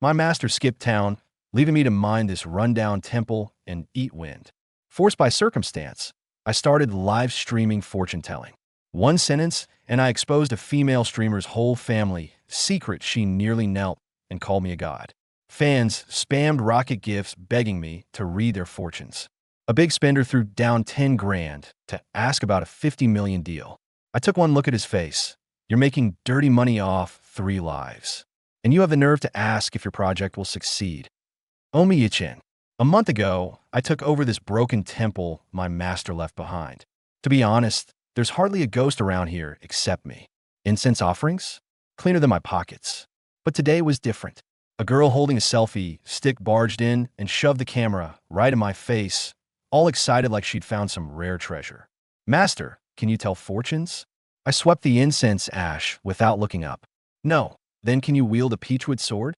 My master skipped town, leaving me to mind this rundown temple and eat wind. Forced by circumstance, I started live streaming fortune telling. One sentence, and I exposed a female streamer's whole family secret. She nearly knelt and called me a god. Fans spammed rocket gifts begging me to read their fortunes. A big spender threw down 10 grand to ask about a 50 million deal. I took one look at his face. You're making dirty money off 3 lives. And you have the nerve to ask if your project will succeed. Omi Yichin. A month ago, I took over this broken temple my master left behind. To be honest, there's hardly a ghost around here except me. Incense offerings? Cleaner than my pockets. But today was different. A girl holding a selfie stick barged in and shoved the camera right in my face, all excited like she'd found some rare treasure. Master, can you tell fortunes? I swept the incense ash without looking up. No. Then can you wield a peachwood sword?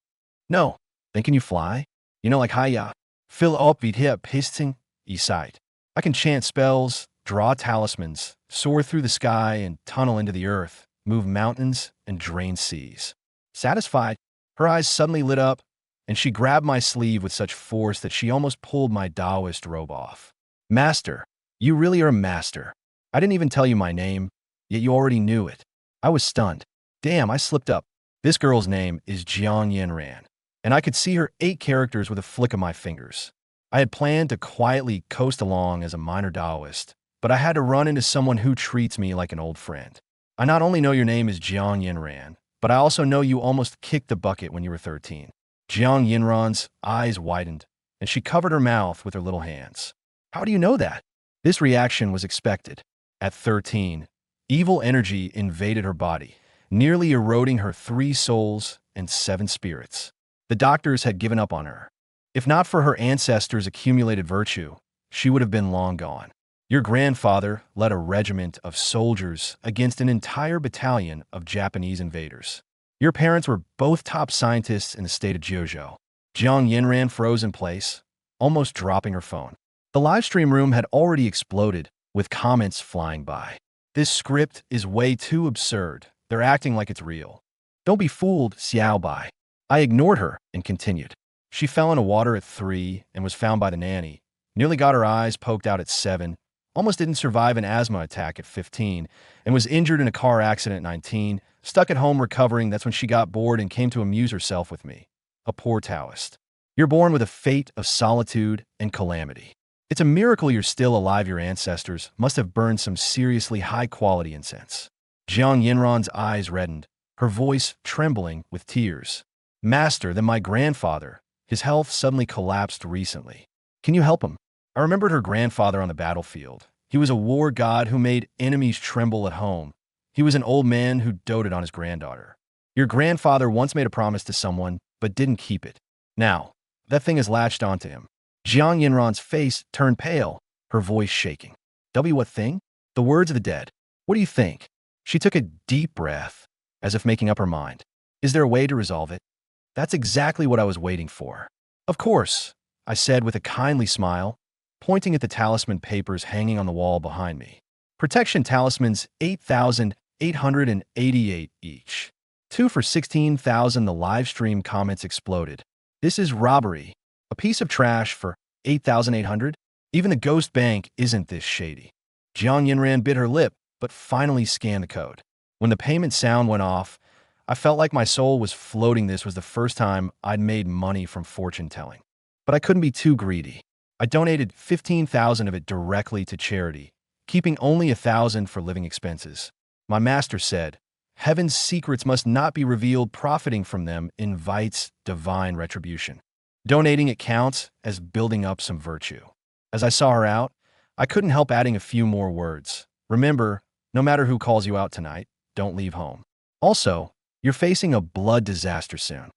No. Then can you fly? You know, like hiya. Fill up vid hip pisting, sight. I can chant spells, draw talismans, soar through the sky and tunnel into the earth, move mountains and drain seas. Satisfied, her eyes suddenly lit up, and she grabbed my sleeve with such force that she almost pulled my Taoist robe off. Master, you really are a master. I didn't even tell you my name, yet you already knew it. I was stunned. Damn, I slipped up. This girl's name is Jiang Yinran, and I could see her 8 characters with a flick of my fingers. I had planned to quietly coast along as a minor Taoist, but I had to run into someone who treats me like an old friend. I not only know your name is Jiang Yinran, but I also know you almost kicked the bucket when you were 13. Jiang Yinran's eyes widened, and she covered her mouth with her little hands. How do you know that? This reaction was expected. At 13, evil energy invaded her body, nearly eroding her 3 souls and 7 spirits. The doctors had given up on her. If not for her ancestors' accumulated virtue, she would have been long gone. Your grandfather led a regiment of soldiers against an entire battalion of Japanese invaders. Your parents were both top scientists in the state of Jiuzhou. Jiang Yinran froze in place, almost dropping her phone. The livestream room had already exploded, with comments flying by. This script is way too absurd. They're acting like it's real. Don't be fooled, Xiaobai. I ignored her and continued. She fell into water at 3 and was found by the nanny. Nearly got her eyes poked out at 7. Almost didn't survive an asthma attack at 15. And was injured in a car accident at 19. Stuck at home recovering. That's when she got bored and came to amuse herself with me. A poor Taoist. You're born with a fate of solitude and calamity. It's a miracle you're still alive. Your ancestors must have burned some seriously high-quality incense. Jiang Yinran's eyes reddened, her voice trembling with tears. Master, then my grandfather. His health suddenly collapsed recently. Can you help him? I remembered her grandfather on the battlefield. He was a war god who made enemies tremble at home. He was an old man who doted on his granddaughter. Your grandfather once made a promise to someone, but didn't keep it. Now, that thing has latched onto him. Jiang Yinran's face turned pale, her voice shaking. What thing? The words of the dead. What do you think? She took a deep breath, as if making up her mind. Is there a way to resolve it? That's exactly what I was waiting for. Of course, I said with a kindly smile, pointing at the talisman papers hanging on the wall behind me. Protection talismans, 8,888 each. 2 for 16,000. The live stream comments exploded. This is robbery. A piece of trash for 8,800? Even the ghost bank isn't this shady. Jiang Yinran bit her lip, but finally scanned the code. When the payment sound went off, I felt like my soul was floating. This was the first time I'd made money from fortune telling. But I couldn't be too greedy. I donated 15,000 of it directly to charity, keeping only 1,000 for living expenses. My master said, heaven's secrets must not be revealed. Profiting from them invites divine retribution. Donating it counts as building up some virtue. As I saw her out, I couldn't help adding a few more words. Remember, no matter who calls you out tonight, don't leave home. Also, you're facing a blood disaster soon.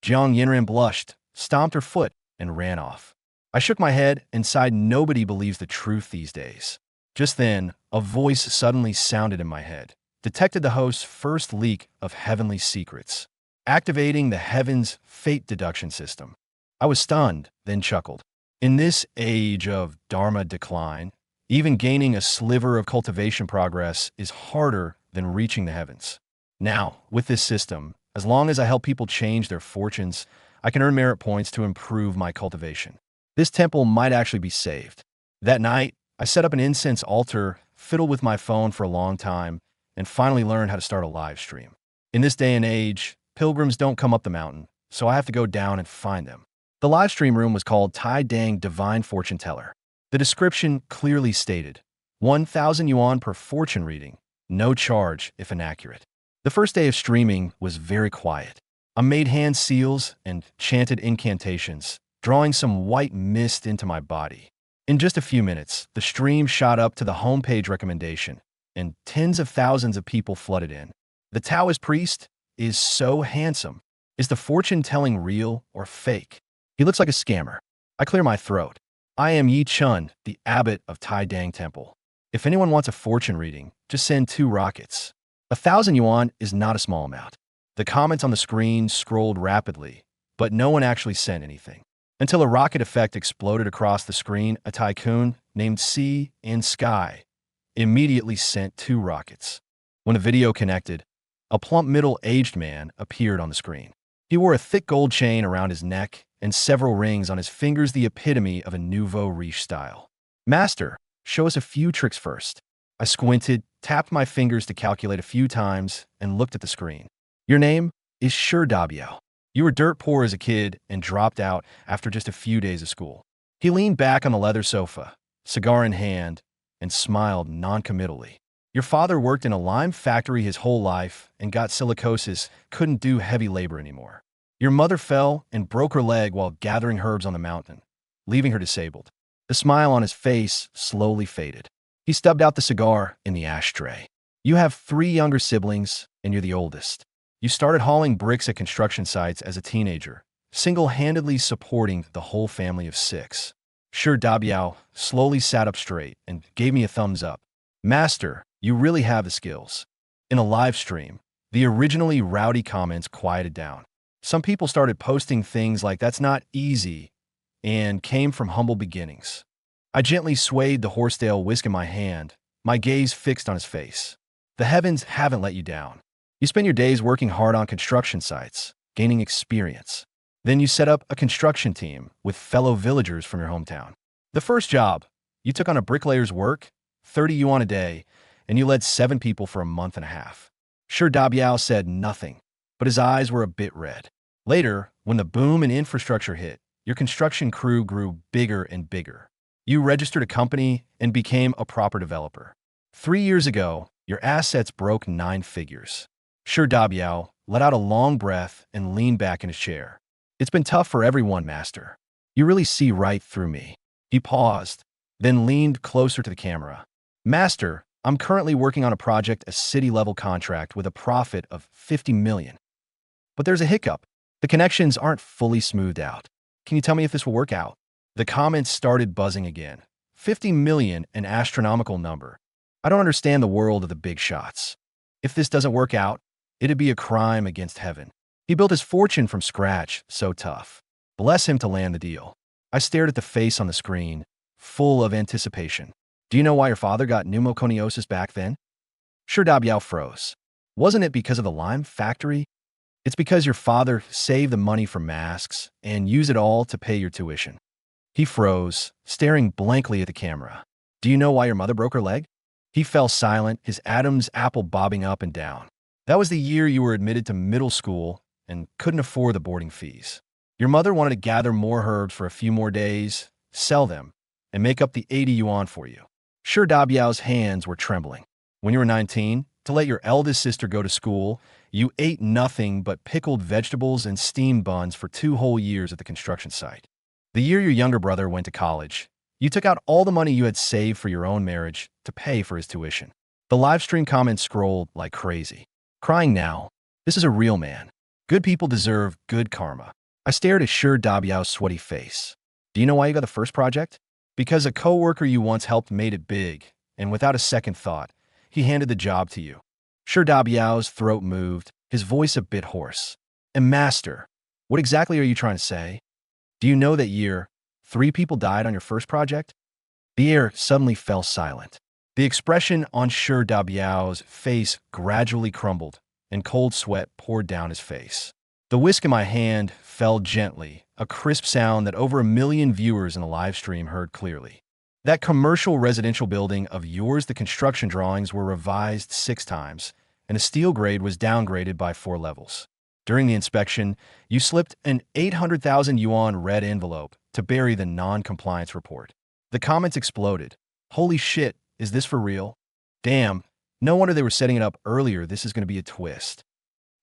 Jiang Yinran blushed, stomped her foot, and ran off. I shook my head and sighed. Nobody believes the truth these days. Just then, a voice suddenly sounded in my head. Detected the host's first leak of heavenly secrets. Activating the heavens fate deduction system. I was stunned, then chuckled. In this age of Dharma decline, even gaining a sliver of cultivation progress is harder than reaching the heavens. Now, with this system, as long as I help people change their fortunes, I can earn merit points to improve my cultivation. This temple might actually be saved. That night, I set up an incense altar, fiddled with my phone for a long time, and finally learned how to start a live stream. In this day and age, pilgrims don't come up the mountain, so I have to go down and find them. The live stream room was called Tai Dang Divine Fortune Teller. The description clearly stated, 1,000 yuan per fortune reading, no charge if inaccurate. The first day of streaming was very quiet. I made hand seals and chanted incantations, drawing some white mist into my body. In just a few minutes, the stream shot up to the homepage recommendation, and tens of thousands of people flooded in. The Taoist priest is so handsome. Is the fortune-telling real or fake? He looks like a scammer. I clear my throat. I am Yi Chun, the abbot of Tai Dang Temple. If anyone wants a fortune reading, just send 2 rockets. 1,000 yuan is not a small amount. The comments on the screen scrolled rapidly, but no one actually sent anything. Until a rocket effect exploded across the screen, a tycoon named Sea in Sky immediately sent 2 rockets. When the video connected, a plump middle-aged man appeared on the screen. He wore a thick gold chain around his neck and several rings on his fingers, the epitome of a nouveau riche style. Master, show us a few tricks first. I squinted, tapped my fingers to calculate a few times, and looked at the screen. Your name is Shi Dabiao. You were dirt poor as a kid and dropped out after just a few days of school. He leaned back on the leather sofa, cigar in hand, and smiled noncommittally. Your father worked in a lime factory his whole life and got silicosis, couldn't do heavy labor anymore. Your mother fell and broke her leg while gathering herbs on the mountain, leaving her disabled. The smile on his face slowly faded. He stubbed out the cigar in the ashtray. You have 3 younger siblings, and you're the oldest. You started hauling bricks at construction sites as a teenager, single-handedly supporting the whole family of 6. Shi Dabiao slowly sat up straight and gave me a thumbs up. Master, you really have the skills. In a live stream, the originally rowdy comments quieted down. Some people started posting things like "that's not easy" and "came from humble beginnings." I gently swayed the horsetail whisk in my hand, my gaze fixed on his face. The heavens haven't let you down. You spend your days working hard on construction sites, gaining experience. Then you set up a construction team with fellow villagers from your hometown. The first job, you took on a bricklayer's work, 30 yuan a day, and you led 7 people for a month and a half. Shi Dabiao said nothing, but his eyes were a bit red. Later, when the boom in infrastructure hit, your construction crew grew bigger and bigger. You registered a company and became a proper developer. 3 years ago, your assets broke 9 figures. Shi Dabiao let out a long breath and leaned back in his chair. It's been tough for everyone, Master. You really see right through me. He paused, then leaned closer to the camera. Master, I'm currently working on a project, a city-level contract with a profit of 50 million. But there's a hiccup. The connections aren't fully smoothed out. Can you tell me if this will work out? The comments started buzzing again. 50 million, an astronomical number. I don't understand the world of the big shots. If this doesn't work out, it'd be a crime against heaven. He built his fortune from scratch, so tough. Bless him to land the deal. I stared at the face on the screen, full of anticipation. Do you know why your father got pneumoconiosis back then? Shi Dabiao froze. Wasn't it because of the lime factory? It's because your father saved the money for masks and used it all to pay your tuition. He froze, staring blankly at the camera. Do you know why your mother broke her leg? He fell silent, his Adam's apple bobbing up and down. That was the year you were admitted to middle school and couldn't afford the boarding fees. Your mother wanted to gather more herbs for a few more days, sell them, and make up the 80 yuan for you. Shi Dabiao's hands were trembling. When you were 19, to let your eldest sister go to school, you ate nothing but pickled vegetables and steamed buns for 2 whole years at the construction site. The year your younger brother went to college, you took out all the money you had saved for your own marriage to pay for his tuition. The live stream comments scrolled like crazy. Crying now, this is a real man. Good people deserve good karma. I stared at Shi Dabiao's sweaty face. Do you know why you got the first project? Because a coworker you once helped made it big, and without a second thought, he handed the job to you. Shi Dabiao's throat moved, his voice a bit hoarse. And Master, what exactly are you trying to say? Do you know that year, 3 people died on your first project? The air suddenly fell silent. The expression on Shi Dabiao's face gradually crumbled, and cold sweat poured down his face. The whisk in my hand fell gently, a crisp sound that over 1 million viewers in the live stream heard clearly. That commercial residential building of yours, the construction drawings were revised 6 times, and the steel grade was downgraded by 4 levels. During the inspection, you slipped an 800,000 yuan red envelope to bury the non-compliance report. The comments exploded. Holy shit, is this for real? Damn, no wonder they were setting it up earlier. This is going to be a twist.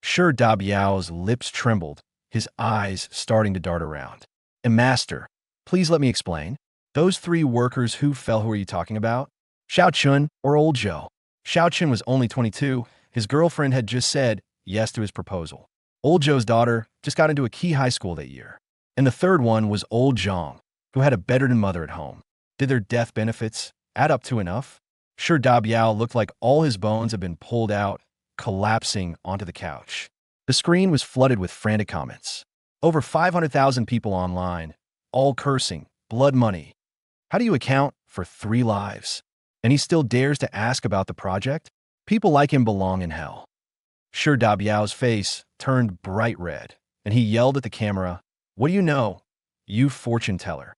Sure, Da Biao's lips trembled, his eyes starting to dart around. And master, please let me explain. Those 3 workers who are you talking about? Xiao Chun or Old Joe? Xiao Chun was only 22. His girlfriend had just said yes to his proposal. Old Joe's daughter just got into a key high school that year. And the third one was Old Zhang, who had a better-than-mother at home. Did their death benefits add up to enough? Sure, Da Biao looked like all his bones had been pulled out, collapsing onto the couch. The screen was flooded with frantic comments. Over 500,000 people online, all cursing, blood money. How do you account for 3 lives? And he still dares to ask about the project? People like him belong in hell. Sure, Da Biao's face turned bright red, and he yelled at the camera, "What do you know, you fortune teller?"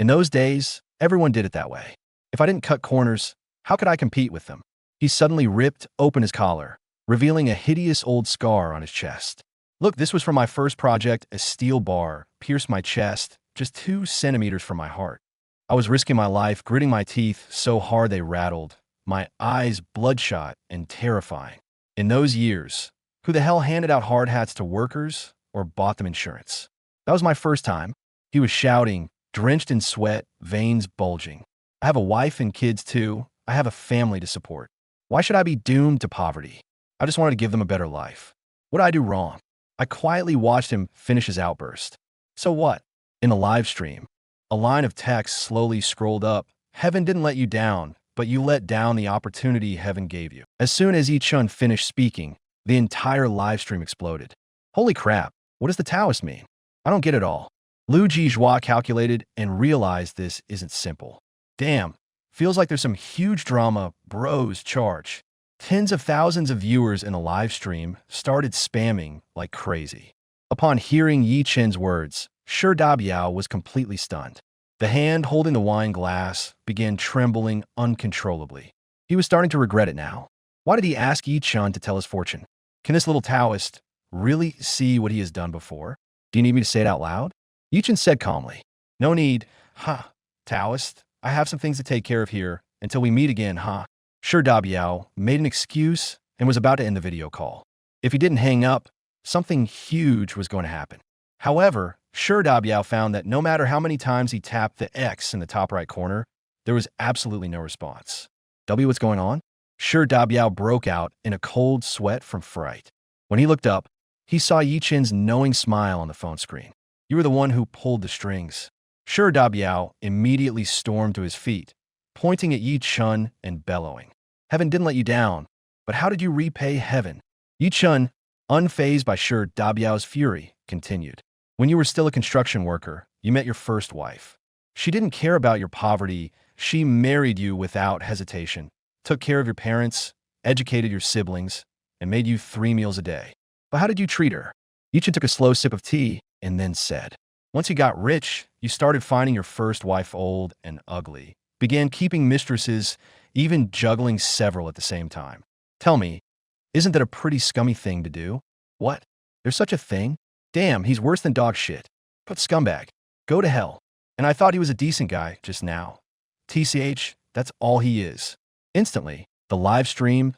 In those days, everyone did it that way. If I didn't cut corners, how could I compete with them? He suddenly ripped open his collar, revealing a hideous old scar on his chest. Look, this was from my first project. A steel bar pierced my chest, just 2 centimeters from my heart. I was risking my life, gritting my teeth so hard they rattled, my eyes bloodshot and terrifying. In those years, who the hell handed out hard hats to workers or bought them insurance? That was my first time. He was shouting, drenched in sweat, veins bulging. I have a wife and kids too. I have a family to support. Why should I be doomed to poverty? I just wanted to give them a better life. What did I do wrong? I quietly watched him finish his outburst. So what? In the live stream, a line of text slowly scrolled up. Heaven didn't let you down, but you let down the opportunity heaven gave you. As soon as Yi Chun finished speaking, the entire live stream exploded. Holy crap, what does the Taoist mean? I don't get it all. Lu Jizhua calculated and realized this isn't simple. Damn, feels like there's some huge drama bros charge. Tens of thousands of viewers in a live stream started spamming like crazy. Upon hearing Yi Chen's words, Sure Da Biao was completely stunned. The hand holding the wine glass began trembling uncontrollably. He was starting to regret it now. Why did he ask Yi Chen to tell his fortune? Can this little Taoist really see what he has done before? Do you need me to say it out loud? Yi Chen said calmly. No need, Taoist. I have some things to take care of here until we meet again, Sure Da Biao made an excuse and was about to end the video call. If he didn't hang up, something huge was going to happen. However, Sure Da Biao found that no matter how many times he tapped the X in the top right corner, there was absolutely no response. What's going on? Sure Da Biao broke out in a cold sweat from fright. When he looked up, he saw Yi Chen's knowing smile on the phone screen. You were the one who pulled the strings. Sure Da Biao immediately stormed to his feet, pointing at Yi Chen and bellowing. Heaven didn't let you down, but how did you repay heaven? Yi Chen, unfazed by Sure Da Biao's fury, continued. When you were still a construction worker, you met your first wife. She didn't care about your poverty. She married you without hesitation, took care of your parents, educated your siblings, and made you 3 meals a day. But how did you treat her? Yi Chen took a slow sip of tea and then said, once you got rich, you started finding your first wife old and ugly, began keeping mistresses, even juggling several at the same time. Tell me, isn't that a pretty scummy thing to do? What? There's such a thing? Damn, he's worse than dog shit. But scumbag. Go to hell. And I thought he was a decent guy just now. TCH, that's all he is. Instantly, the live stream's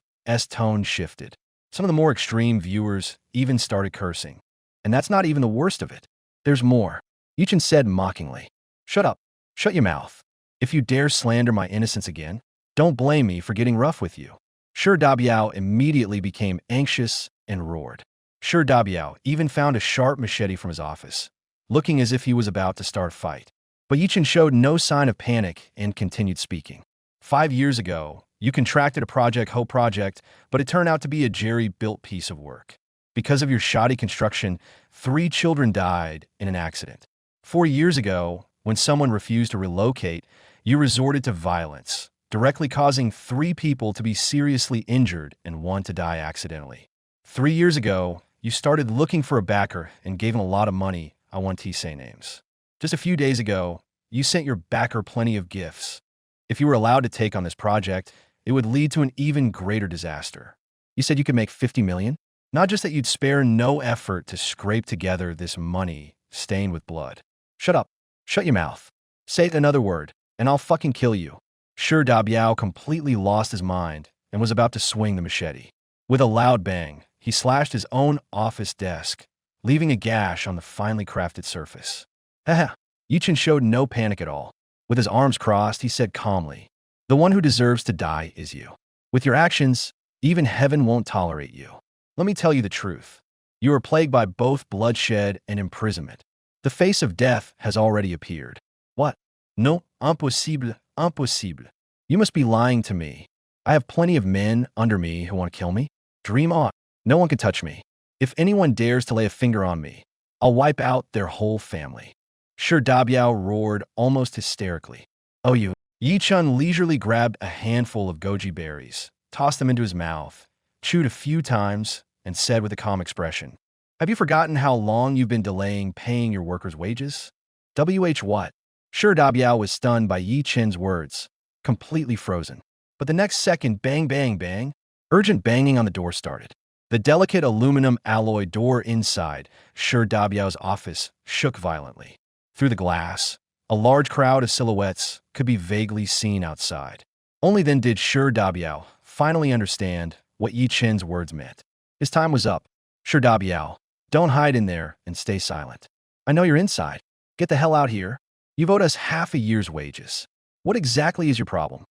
tone shifted. Some of the more extreme viewers even started cursing. And that's not even the worst of it. There's more. Yi Chen said mockingly. Shut up. Shut your mouth. If you dare slander my innocence again, don't blame me for getting rough with you. Sure Da Biao immediately became anxious and roared. Sure Da Biao even found a sharp machete from his office, looking as if he was about to start a fight. But Yi Chen showed no sign of panic and continued speaking. 5 years ago, you contracted a project, but it turned out to be a jerry-built piece of work. Because of your shoddy construction, 3 children died in an accident. 4 years ago, when someone refused to relocate, you resorted to violence, directly causing 3 people to be seriously injured and 1 to die accidentally. 3 years ago, you started looking for a backer and gave him a lot of money. I want to say names. Just a few days ago, you sent your backer plenty of gifts. If you were allowed to take on this project, it would lead to an even greater disaster. You said you could make 50 million? Not just that you'd spare no effort to scrape together this money stained with blood. Shut up. Shut your mouth. Say another word, and I'll fucking kill you. Shi Dabiao completely lost his mind and was about to swing the machete. With a loud bang, he slashed his own office desk, leaving a gash on the finely crafted surface. Haha. Yichin showed no panic at all. With his arms crossed, he said calmly, "The one who deserves to die is you. With your actions, even heaven won't tolerate you. Let me tell you the truth. You are plagued by both bloodshed and imprisonment. The face of death has already appeared." What? No, impossible, impossible. You must be lying to me. I have plenty of men under me who want to kill me. Dream on. No one can touch me. If anyone dares to lay a finger on me, I'll wipe out their whole family. Shi Dabiao roared almost hysterically. Oh, you. Yi Chun leisurely grabbed a handful of goji berries, tossed them into his mouth, chewed a few times, and said with a calm expression, "Have you forgotten how long you've been delaying paying your workers' wages?" What? Shi Dabiao was stunned by Yi Chen's words, completely frozen. But the next second, bang, bang, bang, urgent banging on the door started. The delicate aluminum alloy door inside Shi Dabiao's office shook violently. Through the glass, a large crowd of silhouettes could be vaguely seen outside. Only then did Shi Dabiao finally understand what Yi Chen's words meant. His time was up. Shi Dabiao, don't hide in there and stay silent. I know you're inside. Get the hell out here. You've owed us half a year's wages. What exactly is your problem?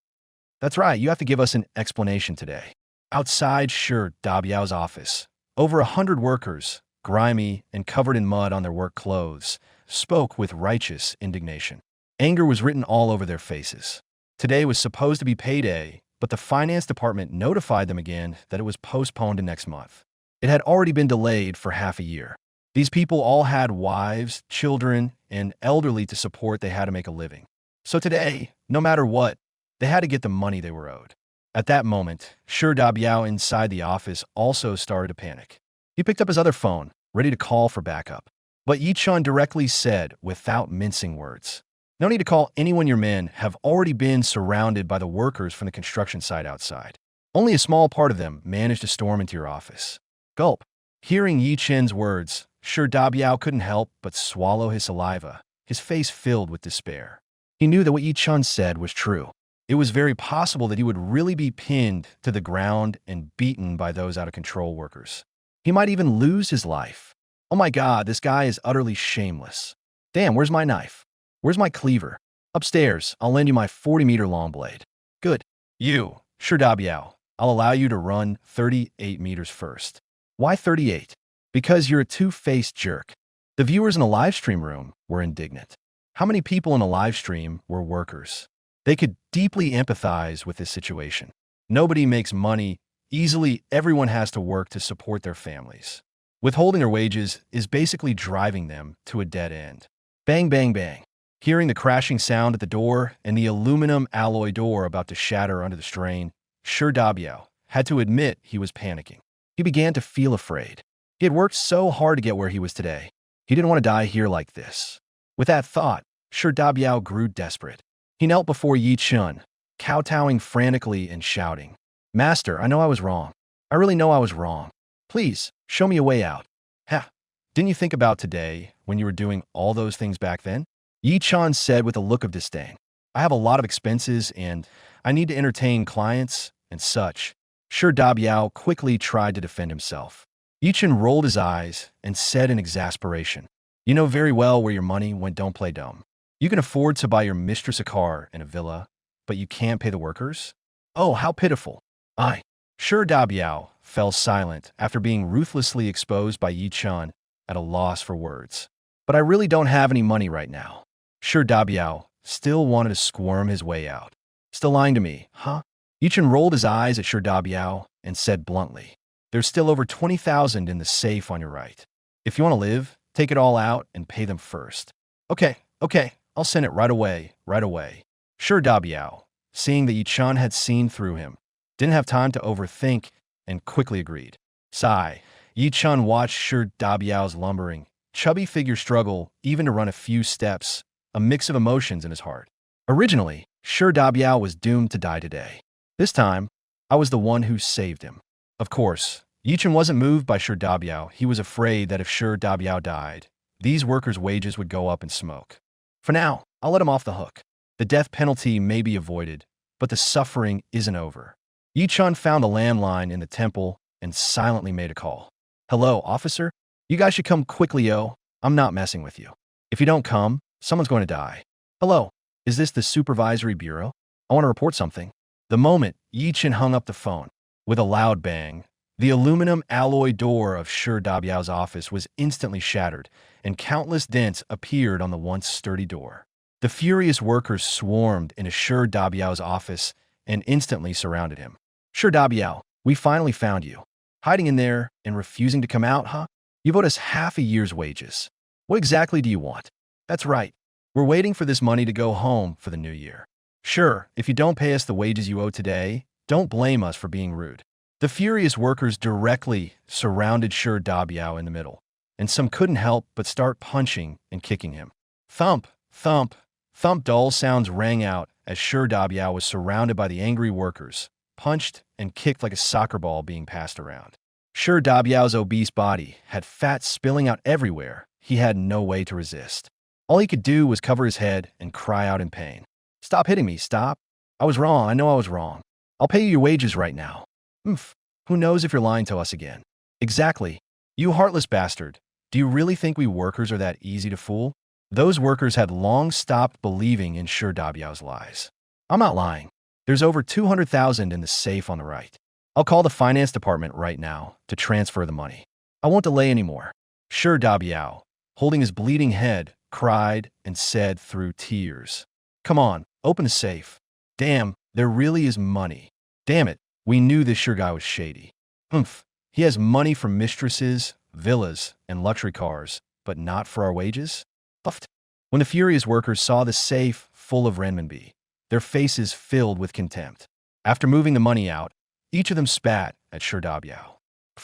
That's right, you have to give us an explanation today. Outside Shi Dabiao's office, over 100 workers, grimy and covered in mud on their work clothes, spoke with righteous indignation. Anger was written all over their faces. Today was supposed to be payday, but the finance department notified them again that it was postponed to next month. It had already been delayed for half a year. These people all had wives, children, and elderly to support. They had to make a living. So today, no matter what, they had to get the money they were owed. At that moment, Shi Dabiao inside the office also started to panic. He picked up his other phone, ready to call for backup. But Yi Chun directly said, without mincing words, "No need to call anyone. Your men have already been surrounded by the workers from the construction site outside. Only a small part of them managed to storm into your office." Gulp. Hearing Yi Chen's words, Shi Dabiao couldn't help but swallow his saliva, his face filled with despair. He knew that what Yi Chun said was true. It was very possible that he would really be pinned to the ground and beaten by those out-of-control workers. He might even lose his life. Oh my God, this guy is utterly shameless. Damn, where's my knife? Where's my cleaver? Upstairs, I'll lend you my 40-meter-long blade. Good. You, Shi Dabiao, I'll allow you to run 38 meters first. Why 38? Because you're a two-faced jerk. The viewers in the live stream room were indignant. How many people in a live stream were workers? They could deeply empathize with this situation. Nobody makes money easily. Everyone has to work to support their families. Withholding their wages is basically driving them to a dead end. Bang, bang, bang. Hearing the crashing sound at the door and the aluminum alloy door about to shatter under the strain, Shi Dabiao had to admit he was panicking. He began to feel afraid. He had worked so hard to get where he was today. He didn't want to die here like this. With that thought, Shi Dabiao grew desperate. He knelt before Yi Chun, kowtowing frantically and shouting, "Master, I know I was wrong. I really know I was wrong. Please, show me a way out." Ha! Didn't you think about today when you were doing all those things back then? Yi Chun said with a look of disdain. "I have a lot of expenses and I need to entertain clients and such." Shi Dabiao quickly tried to defend himself. Yi Chun rolled his eyes and said in exasperation, "You know very well where your money went. Don't play dumb. You can afford to buy your mistress a car and a villa, but you can't pay the workers? Oh, how pitiful." Shi Dabiao fell silent after being ruthlessly exposed by Yi Chun, at a loss for words. "But I really don't have any money right now." Shi Dabiao still wanted to squirm his way out. "Still lying to me, huh?" Yi Chun rolled his eyes at Shi Dabiao and said bluntly, "There's still over 20,000 in the safe on your right. If you want to live, take it all out and pay them first." Okay, I'll send it right away. Shi Dabiao, seeing that Yi Chun had seen through him, didn't have time to overthink and quickly agreed. Sigh. Yi Chun watched Shi Dabiao's lumbering, chubby figure struggle even to run a few steps, a mix of emotions in his heart. Originally, Shi Dabiao was doomed to die today. This time, I was the one who saved him. Of course, Yi Chun wasn't moved by Shi Dabiao. He was afraid that if Shi Dabiao died, these workers' wages would go up in smoke. For now, I'll let him off the hook. The death penalty may be avoided, but the suffering isn't over. Yi Chun found the landline in the temple and silently made a call. Hello, officer? You guys should come quickly, yo. I'm not messing with you. If you don't come, someone's going to die. Hello, is this the supervisory bureau? I want to report something. The moment Yi Chun hung up the phone, with a loud bang, the aluminum alloy door of Shi Dabiao's office was instantly shattered, and countless dents appeared on the once sturdy door. The furious workers swarmed into Shi Dabiao's office and instantly surrounded him. Shi Dabiao, we finally found you. Hiding in there and refusing to come out, huh? You've owed us half a year's wages. What exactly do you want? That's right. We're waiting for this money to go home for the new year. Sure, if you don't pay us the wages you owe today, don't blame us for being rude. The furious workers directly surrounded Shi Dabiao in the middle, and some couldn't help but start punching and kicking him. Thump, thump, thump. Dull sounds rang out as Shi Dabiao was surrounded by the angry workers, punched and kicked like a soccer ball being passed around. Shi Dabiao's obese body had fat spilling out everywhere. He had no way to resist. All he could do was cover his head and cry out in pain. Stop hitting me, stop. I was wrong, I know I was wrong. I'll pay you your wages right now. Who knows if you're lying to us again? Exactly. You heartless bastard. Do you really think we workers are that easy to fool? Those workers had long stopped believing in Shi Dabiao's lies. I'm not lying. There's over 200,000 in the safe on the right. I'll call the finance department right now to transfer the money. I won't delay anymore. Shi Dabiao, holding his bleeding head, cried and said through tears. Come on, open the safe. Damn, there really is money. Damn it, we knew this sure guy was shady. He has money for mistresses, villas, and luxury cars, but not for our wages? Puffed. When the furious workers saw the safe full of renminbi, their faces filled with contempt. After moving the money out, each of them spat at Shi Dabiao.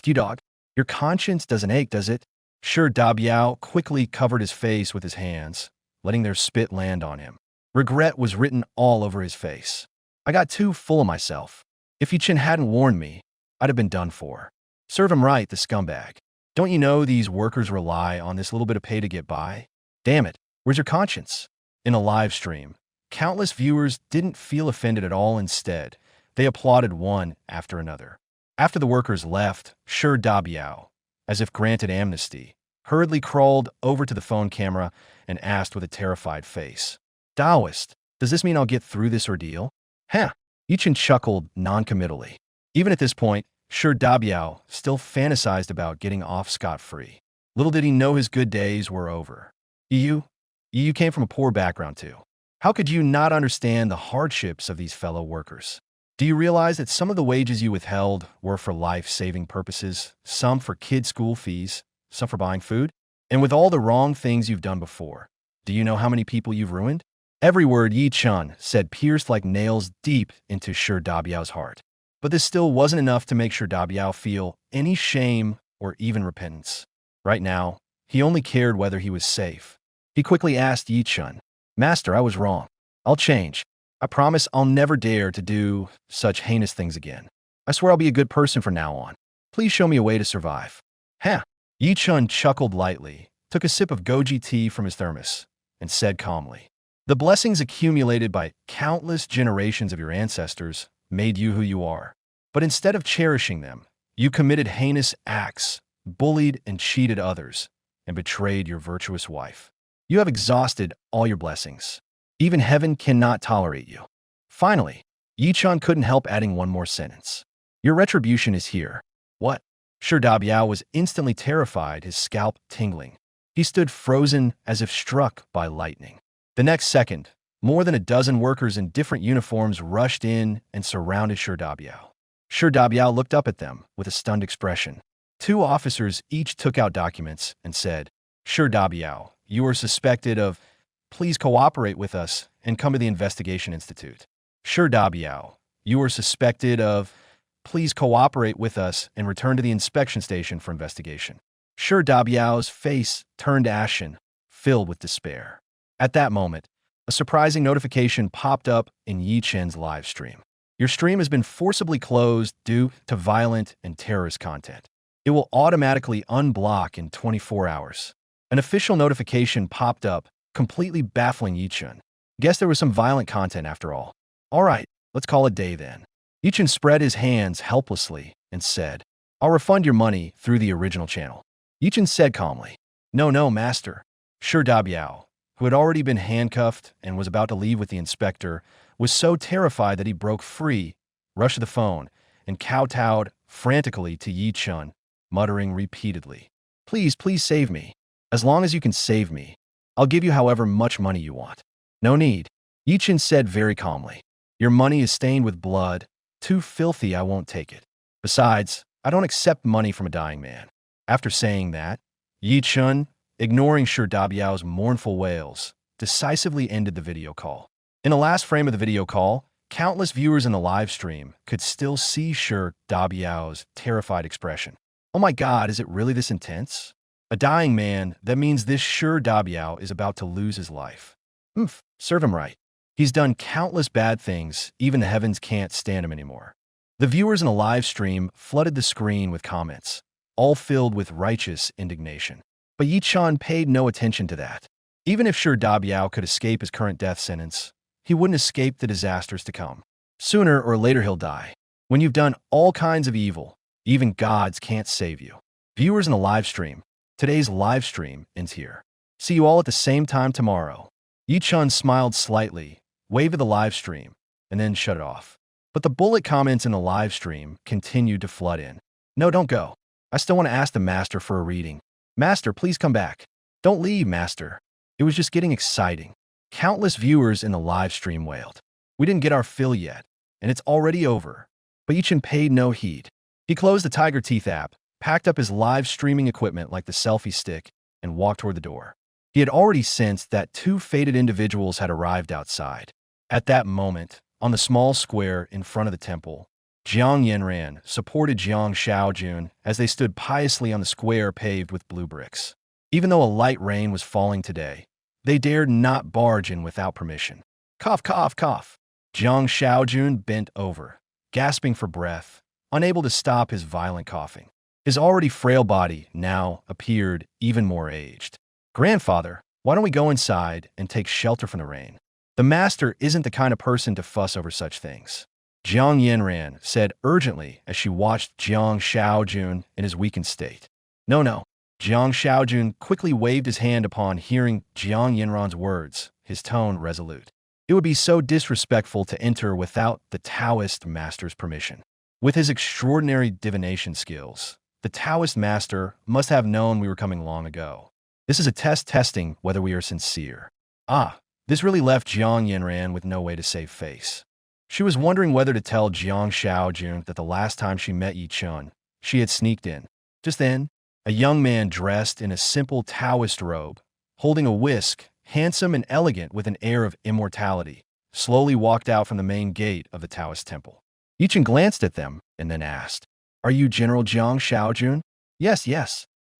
You dog, your conscience doesn't ache, does it? Shi Dabiao quickly covered his face with his hands, letting their spit land on him. Regret was written all over his face. I got too full of myself. If Yi Chun hadn't warned me, I'd have been done for. Serve him right, the scumbag. Don't you know these workers rely on this little bit of pay to get by? Damn it, where's your conscience? In a live stream, countless viewers didn't feel offended at all. Instead, they applauded one after another. After the workers left, Shi Dabiao, as if granted amnesty, hurriedly crawled over to the phone camera and asked with a terrified face, Taoist, does this mean I'll get through this ordeal? Huh. Yi Chun chuckled noncommittally. Even at this point, Shi Dabiao still fantasized about getting off scot-free. Little did he know his good days were over. You came from a poor background too. How could you not understand the hardships of these fellow workers? Do you realize that some of the wages you withheld were for life-saving purposes, some for kids' school fees, some for buying food? And with all the wrong things you've done before, do you know how many people you've ruined? Every word Yi Chun said pierced like nails deep into Shi Dabiao's heart. But this still wasn't enough to make Shi Dabiao feel any shame or even repentance. Right now, he only cared whether he was safe. He quickly asked Yi Chun, Master, I was wrong. I'll change. I promise I'll never dare to do such heinous things again. I swear I'll be a good person from now on. Please show me a way to survive. Huh. Yi Chun chuckled lightly, took a sip of goji tea from his thermos, and said calmly, The blessings accumulated by countless generations of your ancestors made you who you are. But instead of cherishing them, you committed heinous acts, bullied and cheated others, and betrayed your virtuous wife. You have exhausted all your blessings. Even heaven cannot tolerate you. Finally, Yi Chun couldn't help adding one more sentence. Your retribution is here. What? Shi Dabiao was instantly terrified, his scalp tingling. He stood frozen as if struck by lightning. The next second, more than a dozen workers in different uniforms rushed in and surrounded Shi Dabiao. Shi Dabiao looked up at them with a stunned expression. Two officers each took out documents and said, Shi Dabiao, you are suspected of... Please cooperate with us and come to the Investigation Institute. Shi Dabiao, you are suspected of... please cooperate with us and return to the inspection station for investigation. Shi Dabiao's face turned ashen, filled with despair. At that moment, a surprising notification popped up in Yi Chen's live stream. Your stream has been forcibly closed due to violent and terrorist content. It will automatically unblock in 24 hours. An official notification popped up, completely baffling Yi Chen. Guess there was some violent content after all. All right, let's call it a day then. Yi Chen spread his hands helplessly and said, I'll refund your money through the original channel. Yi Chen said calmly, No, master. Shi Dabiao, who had already been handcuffed and was about to leave with the inspector, was so terrified that he broke free, rushed to the phone, and kowtowed frantically to Yi Chen, muttering repeatedly, Please save me. As long as you can save me, I'll give you however much money you want. No need. Yi Chen said very calmly, Your money is stained with blood. Too filthy, I won't take it. Besides, I don't accept money from a dying man. After saying that, Yi Chen, ignoring Shi Dabiao's mournful wails, decisively ended the video call. In the last frame of the video call, countless viewers in the live stream could still see Shi Dabiao's terrified expression. Oh my God, is it really this intense? A dying man, that means this Shi Dabiao is about to lose his life. Serve him right. He's done countless bad things, even the heavens can't stand him anymore. The viewers in the live stream flooded the screen with comments, all filled with righteous indignation. But Yi Chen paid no attention to that. Even if Shi Dabiao could escape his current death sentence, he wouldn't escape the disasters to come. Sooner or later he'll die. When you've done all kinds of evil, even gods can't save you. Viewers in the live stream, today's live stream ends here. See you all at the same time tomorrow. Yi Chen smiled slightly, waved to the live stream, and then shut it off. But the bullet comments in the live stream continued to flood in. No, don't go. I still want to ask the master for a reading. Master, please come back. Don't leave, master. It was just getting exciting. Countless viewers in the live stream wailed. We didn't get our fill yet, and it's already over. But Yi Chen paid no heed. He closed the Tiger Teeth app, packed up his live streaming equipment like the selfie stick, and walked toward the door. He had already sensed that two fated individuals had arrived outside. At that moment, on the small square in front of the temple, Jiang Yanran supported Jiang Shaojun as they stood piously on the square paved with blue bricks. Even though a light rain was falling today, they dared not barge in without permission. Cough, cough, cough. Jiang Shaojun bent over, gasping for breath, unable to stop his violent coughing. His already frail body now appeared even more aged. Grandfather, why don't we go inside and take shelter from the rain? The master isn't the kind of person to fuss over such things. Jiang Yanran said urgently as she watched Jiang Shaojun in his weakened state. No. Jiang Shaojun quickly waved his hand upon hearing Jiang Yanran's words, his tone resolute. It would be so disrespectful to enter without the Taoist master's permission. With his extraordinary divination skills, the Taoist master must have known we were coming long ago. This is a test testing whether we are sincere. This really left Jiang Yanran with no way to save face. She was wondering whether to tell Jiang Shaojun that the last time she met Yi Chen, she had sneaked in. Just then, a young man dressed in a simple Taoist robe, holding a whisk, handsome and elegant with an air of immortality, slowly walked out from the main gate of the Taoist temple. Yi Chen glanced at them and then asked, Are you General Jiang Shaojun? Yes.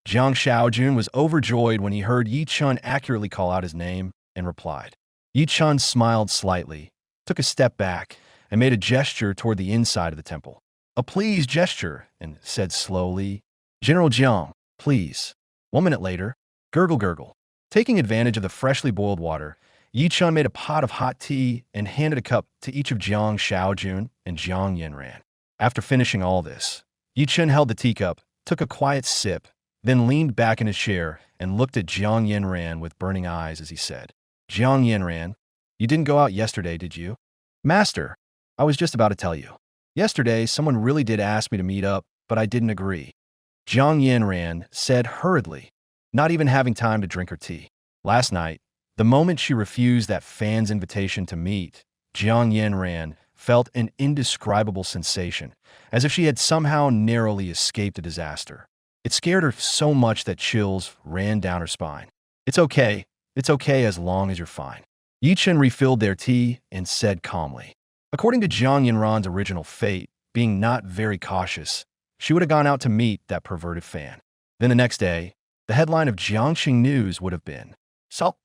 Jiang Shaojun was overjoyed when he heard Yi Chen accurately call out his name and replied. Yi Chen smiled slightly, took a step back, and made a gesture toward the inside of the temple. A please gesture, and said slowly, General Jiang, please. 1 minute later, gurgle. Taking advantage of the freshly boiled water, Yi Chen made a pot of hot tea and handed a cup to each of Jiang Shaojun and Jiang Yanran. After finishing all this, Yi Chen held the teacup, took a quiet sip, then leaned back in his chair and looked at Jiang Yanran with burning eyes as he said, Jiang Yanran, you didn't go out yesterday, did you? Master, I was just about to tell you. Yesterday, someone really did ask me to meet up, but I didn't agree. Jiang Yanran said hurriedly, not even having time to drink her tea. Last night, the moment she refused that fan's invitation to meet, Jiang Yanran felt an indescribable sensation, as if she had somehow narrowly escaped a disaster. It scared her so much that chills ran down her spine. It's okay as long as you're fine. Yi Chen refilled their tea and said calmly, According to Jiang Yanran's original fate, being not very cautious, she would have gone out to meet that perverted fan. Then the next day, the headline of Jiangxing News would have been, "So,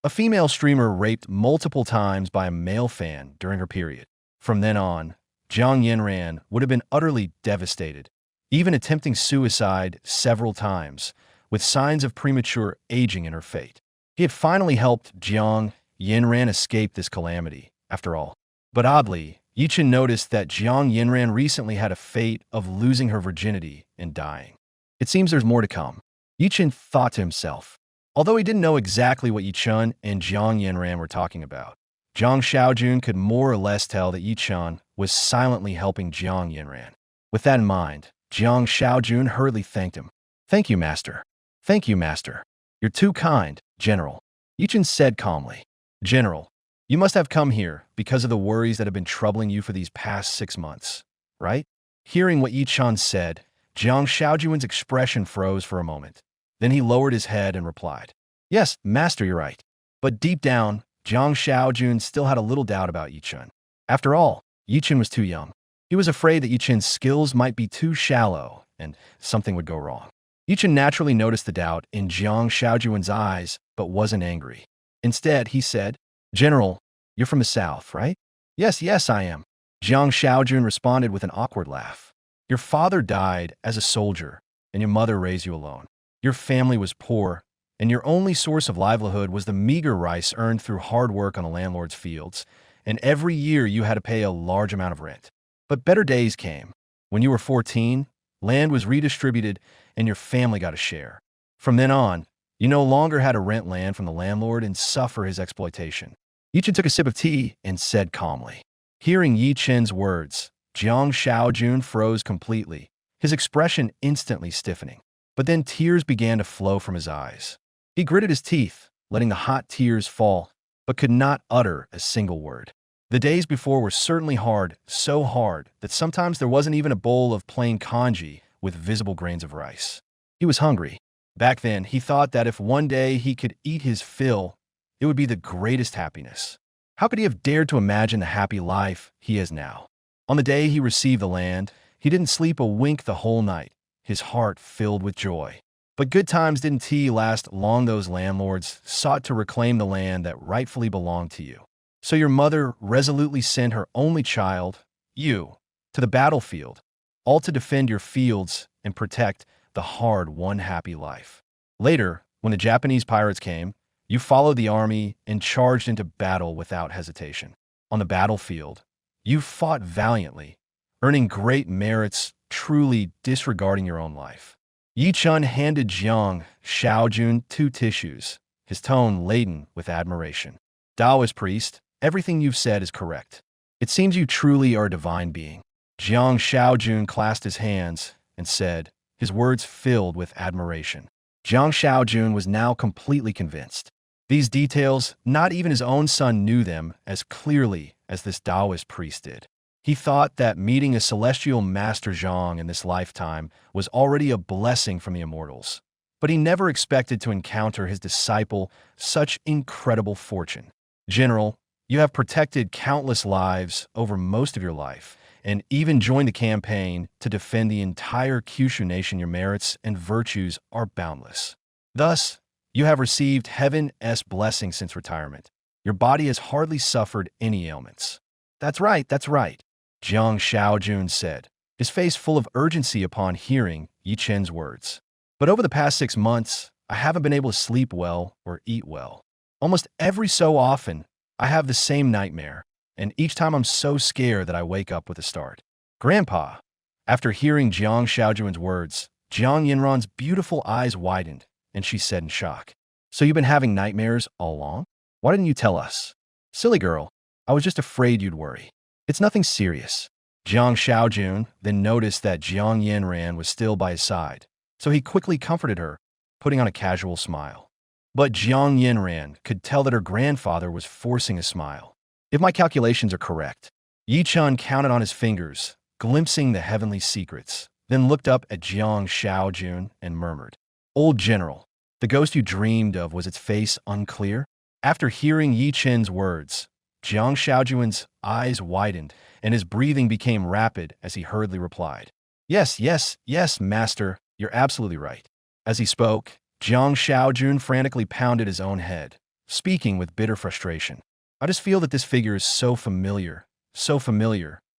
a female streamer raped multiple times by a male fan during her period." From then on, Jiang Yinran would have been utterly devastated, even attempting suicide several times, with signs of premature aging in her fate. He had finally helped Jiang Yinran escape this calamity, after all. But oddly, Yichen noticed that Jiang Yinran recently had a fate of losing her virginity and dying. It seems there's more to come, Yichen thought to himself. Although he didn't know exactly what Yichen and Jiang Yinran were talking about, Zhang Xiaojun could more or less tell that Yichen was silently helping Jiang Yinran. With that in mind, Jiang Xiaojun hurriedly thanked him. "Thank you, master. Thank you, master. You're too kind, General," Yichen said calmly. "General, you must have come here because of the worries that have been troubling you for these past 6 months, right?" Hearing what Yichen said, Jiang Xiaojun's expression froze for a moment. Then he lowered his head and replied, "Yes, master, you're right." But deep down, Jiang Xiaojun still had a little doubt about Yichen. After all, Yichen was too young. He was afraid that Yichen's skills might be too shallow and something would go wrong. Yichen naturally noticed the doubt in Jiang Xiaojun's eyes, but wasn't angry. Instead, he said, "General, you're from the south, right?" Yes, I am." Jiang Xiaojun responded with an awkward laugh. "Your father died as a soldier, and your mother raised you alone. Your family was poor, and your only source of livelihood was the meager rice earned through hard work on the landlord's fields, and every year you had to pay a large amount of rent. But better days came. When you were 14, land was redistributed, and your family got a share. From then on, you no longer had to rent land from the landlord and suffer his exploitation." Yichen took a sip of tea and said calmly. Hearing Yichen's words, Jiang Xiaojun froze completely, his expression instantly stiffening. But then tears began to flow from his eyes. He gritted his teeth, letting the hot tears fall, but could not utter a single word. The days before were certainly hard, so hard that sometimes there wasn't even a bowl of plain congee with visible grains of rice. He was hungry. Back then, he thought that if one day he could eat his fill, it would be the greatest happiness. How could he have dared to imagine the happy life he has now? On the day he received the land, he didn't sleep a wink the whole night, his heart filled with joy. But good times didn't last long. Those landlords sought to reclaim the land that rightfully belonged to you. So your mother resolutely sent her only child, you, to the battlefield, all to defend your fields and protect the hard-won happy life. Later, when the Japanese pirates came, you followed the army and charged into battle without hesitation. On the battlefield, you fought valiantly, earning great merits, truly disregarding your own life. Yichen handed Jiang Xiaojun 2 tissues, his tone laden with admiration. "Taoist priest, everything you've said is correct. It seems you truly are a divine being." Jiang Xiaojun clasped his hands and said, his words filled with admiration. Jiang Xiaojun was now completely convinced. These details, not even his own son knew them as clearly as this Taoist priest did. He thought that meeting a celestial master Zhang in this lifetime was already a blessing from the immortals. But he never expected to encounter his disciple such incredible fortune. "General, you have protected countless lives over most of your life, and even joined the campaign to defend the entire Kyushu nation. Your merits and virtues are boundless. Thus, you have received heaven's blessing since retirement. Your body has hardly suffered any ailments." That's right, Jiang Xiaojun said, his face full of urgency upon hearing Yichen's words. "But over the past 6 months, I haven't been able to sleep well or eat well. Almost every so often, I have the same nightmare, and each time I'm so scared that I wake up with a start." "Grandpa." After hearing Jiang Xiaojun's words, Jiang Yinran's beautiful eyes widened, and she said in shock, "So you've been having nightmares all along? Why didn't you tell us?" "Silly girl, I was just afraid you'd worry. It's nothing serious." Jiang Xiaojun then noticed that Jiang Yinran was still by his side, so he quickly comforted her, putting on a casual smile. But Jiang Yinran could tell that her grandfather was forcing a smile. If my calculations are correct, Yichen counted on his fingers, glimpsing the heavenly secrets, then looked up at Jiang Xiaojun and murmured, "Old General, the ghost you dreamed of, was its face unclear?" After hearing Yichen's words, Jiang Shaojun's eyes widened, and his breathing became rapid as he hurriedly replied, "Yes, yes, yes, master, you're absolutely right." As he spoke, Jiang Shaojun frantically pounded his own head, speaking with bitter frustration. "I just feel that this figure is so familiar,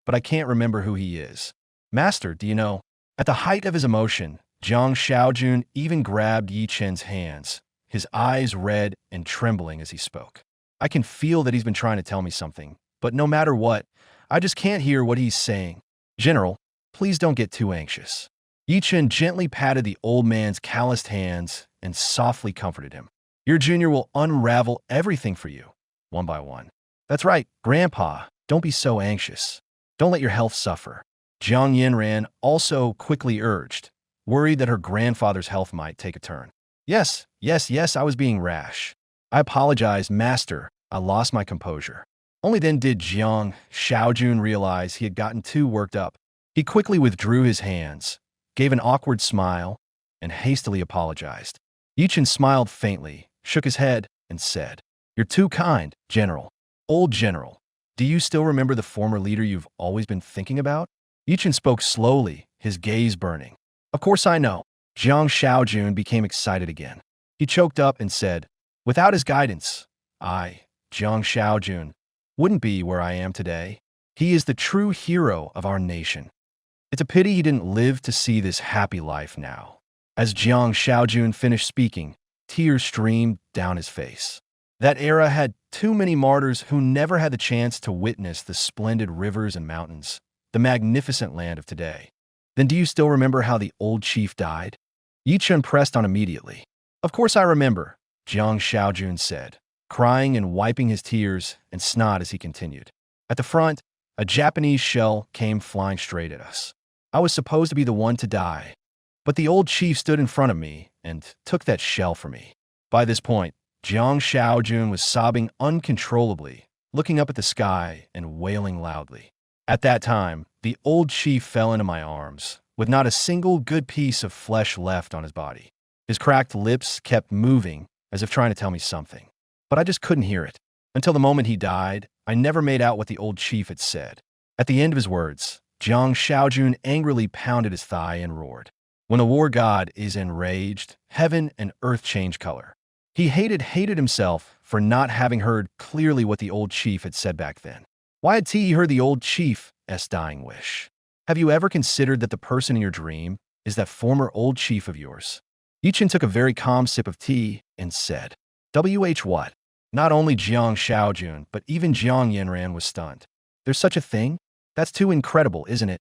but I can't remember who he is. Master, do you know?" At the height of his emotion, Jiang Shaojun even grabbed Yi Chen's hands, his eyes red and trembling as he spoke. "I can feel that he's been trying to tell me something, but no matter what, I just can't hear what he's saying. General, please don't get too anxious." Yi Chen gently patted the old man's calloused hands and softly comforted him. "Your junior will unravel everything for you, one by one." "That's right, Grandpa, don't be so anxious. Don't let your health suffer." Jiang Yinran also quickly urged, worried that her grandfather's health might take a turn. "Yes, yes, yes, I was being rash. I apologize, master. I lost my composure." Only then did Jiang Shaojun realize he had gotten too worked up. He quickly withdrew his hands, gave an awkward smile, and hastily apologized. Yi Chen smiled faintly, shook his head, and said, "You're too kind, General. Old General, do you still remember the former leader you've always been thinking about?" Yi Chen spoke slowly, his gaze burning. "Of course I know." Jiang Shaojun became excited again. He choked up and said, "Without his guidance, I, Jiang Shaojun, wouldn't be where I am today. He is the true hero of our nation. It's a pity he didn't live to see this happy life now." As Jiang Shaojun finished speaking, tears streamed down his face. That era had too many martyrs who never had the chance to witness the splendid rivers and mountains, the magnificent land of today. "Then do you still remember how the old chief died?" Yi Chen pressed on immediately. "Of course I remember," Jiang Shaojun said, crying and wiping his tears and snot as he continued. "At the front, a Japanese shell came flying straight at us. I was supposed to be the one to die, but the old chief stood in front of me and took that shell from me." By this point, Jiang Shaojun was sobbing uncontrollably, looking up at the sky and wailing loudly. At that time, the old chief fell into my arms, with not a single good piece of flesh left on his body. His cracked lips kept moving, as if trying to tell me something, but I just couldn't hear it. Until the moment he died, I never made out what the old chief had said. At the end of his words, Jiang Shaojun angrily pounded his thigh and roared. When a war god is enraged, heaven and earth change color. He hated himself for not having heard clearly what the old chief had said back then. Why had he heard the old chief's dying wish? Have you ever considered that the person in your dream is that former old chief of yours? Yi Chen took a very calm sip of tea and said, "WH what?" Not only Jiang Shaojun, but even Jiang Yinran was stunned. "There's such a thing? That's too incredible, isn't it?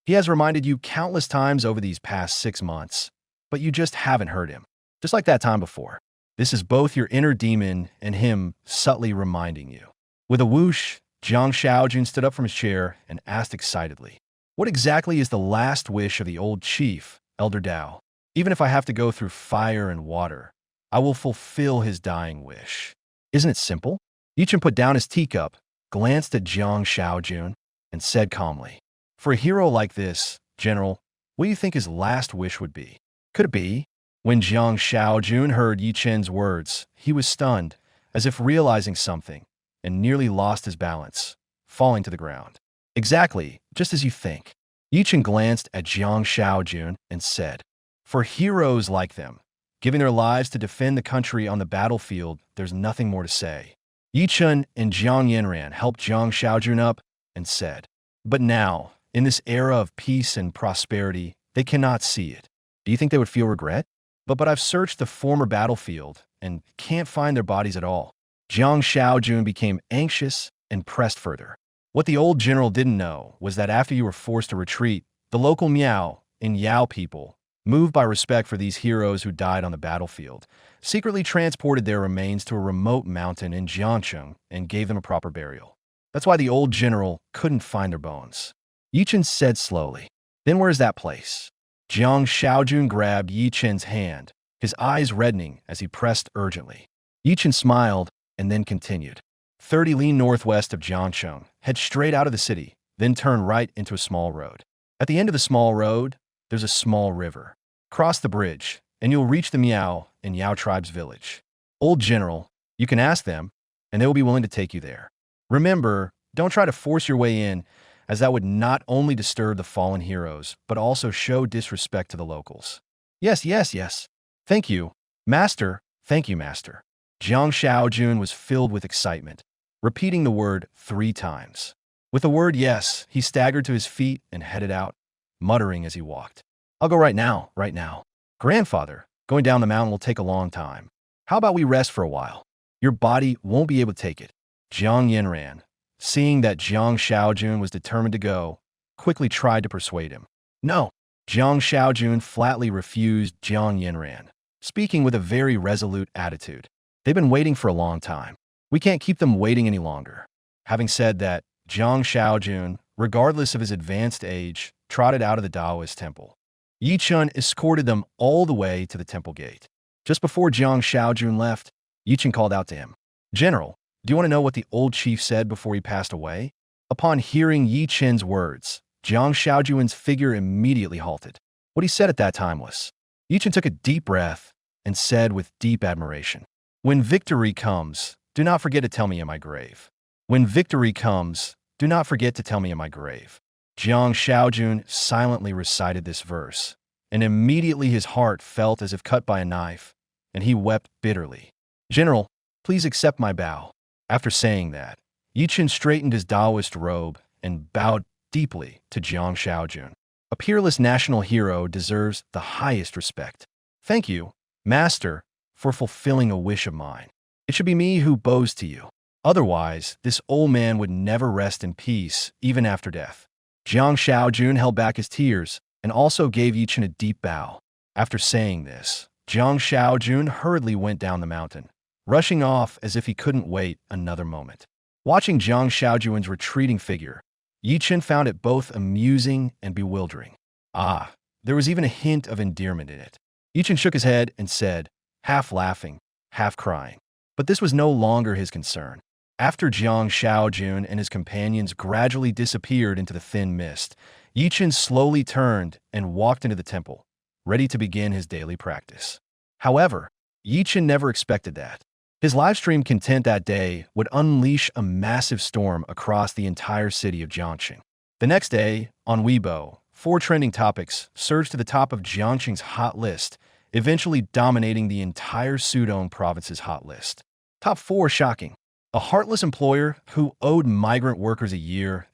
He has reminded you countless times over these past 6 months, but you just haven't heard him. Just like that time before. This is both your inner demon and him subtly reminding you." With a whoosh, Jiang Shaojun stood up from his chair and asked excitedly, "What exactly is the last wish of the old chief, Elder Dao? Even if I have to go through fire and water, I will fulfill his dying wish. Isn't it simple?" Yi Chen put down his teacup, glanced at Jiang Shaojun, and said calmly, "For a hero like this, General, what do you think his last wish would be?" Could it be? When Jiang Shaojun heard Yi Chen's words, he was stunned, as if realizing something, and nearly lost his balance, falling to the ground. "Exactly, just as you think." Yi Chen glanced at Jiang Shaojun and said, "For heroes like them, giving their lives to defend the country on the battlefield, there's nothing more to say." Yi Chen and Jiang Yinran helped Jiang Shaojun up and said, "But now, in this era of peace and prosperity, they cannot see it. Do you think they would feel regret? But I've searched the former battlefield and can't find their bodies at all." Jiang Shaojun became anxious and pressed further. What the old general didn't know was that after you were forced to retreat, the local Miao and Yao people, moved by respect for these heroes who died on the battlefield, secretly transported their remains to a remote mountain in Jiangcheng and gave them a proper burial. That's why the old general couldn't find their bones. Yi Chen said slowly, "Then where's that place?" Jiang Shaojun grabbed Yi Chen's hand, his eyes reddening as he pressed urgently. Yi Chen smiled and then continued. 30 li northwest of Jiangcheng, head straight out of the city, then turn right into a small road. At the end of the small road, there's a small river. Cross the bridge, and you'll reach the Miao and Yao tribe's village. Old General, you can ask them, and they will be willing to take you there." Remember, don't try to force your way in, as that would not only disturb the fallen heroes, but also show disrespect to the locals. Yes, yes, yes. Thank you, Master. Thank you, Master. Jiang Shaojun was filled with excitement, repeating the word 3 times. With the word yes, he staggered to his feet and headed out, muttering as he walked. I'll go right now, right now. Grandfather, going down the mountain will take a long time. How about we rest for a while? Your body won't be able to take it. Jiang Yinran, seeing that Jiang Shaojun was determined to go, quickly tried to persuade him. No. Jiang Shaojun flatly refused Jiang Yinran, speaking with a very resolute attitude. They've been waiting for a long time. We can't keep them waiting any longer. Having said that, Jiang Shaojun, regardless of his advanced age, trotted out of the Taoist temple. Yi Chun escorted them all the way to the temple gate. Just before Jiang Shaojun left, Yi Chun called out to him, General, do you want to know what the old chief said before he passed away? Upon hearing Yi Chun's words, Jiang Shaojun's figure immediately halted. What he said at that time was, Yi Chun took a deep breath and said with deep admiration, When victory comes, do not forget to tell me in my grave. When victory comes, do not forget to tell me in my grave. Jiang Shaojun silently recited this verse, and immediately his heart felt as if cut by a knife, and he wept bitterly. General, please accept my bow. After saying that, Yi Chun straightened his Taoist robe and bowed deeply to Jiang Shaojun. A peerless national hero deserves the highest respect. Thank you, Master, for fulfilling a wish of mine. It should be me who bows to you. Otherwise, this old man would never rest in peace, even after death. Jiang Shaojun held back his tears and also gave Yi Chun a deep bow. After saying this, Jiang Shaojun hurriedly went down the mountain, rushing off as if he couldn't wait another moment. Watching Jiang Shaojun's retreating figure, Yi Chun found it both amusing and bewildering. Ah, there was even a hint of endearment in it. Yi Chun shook his head and said, half laughing, half crying. But this was no longer his concern. After Jiang Shaojun and his companions gradually disappeared into the thin mist, Yi Chun slowly turned and walked into the temple, ready to begin his daily practice. However, Yi Chun never expected that. His livestream content that day would unleash a massive storm across the entire city of Jiangxing. The next day, on Weibo, 4 trending topics surged to the top of Jiangxing's hot list, eventually dominating the entire Sudong province's hot list. Top 4 shocking. A heartless employer who owed migrant workers 1.5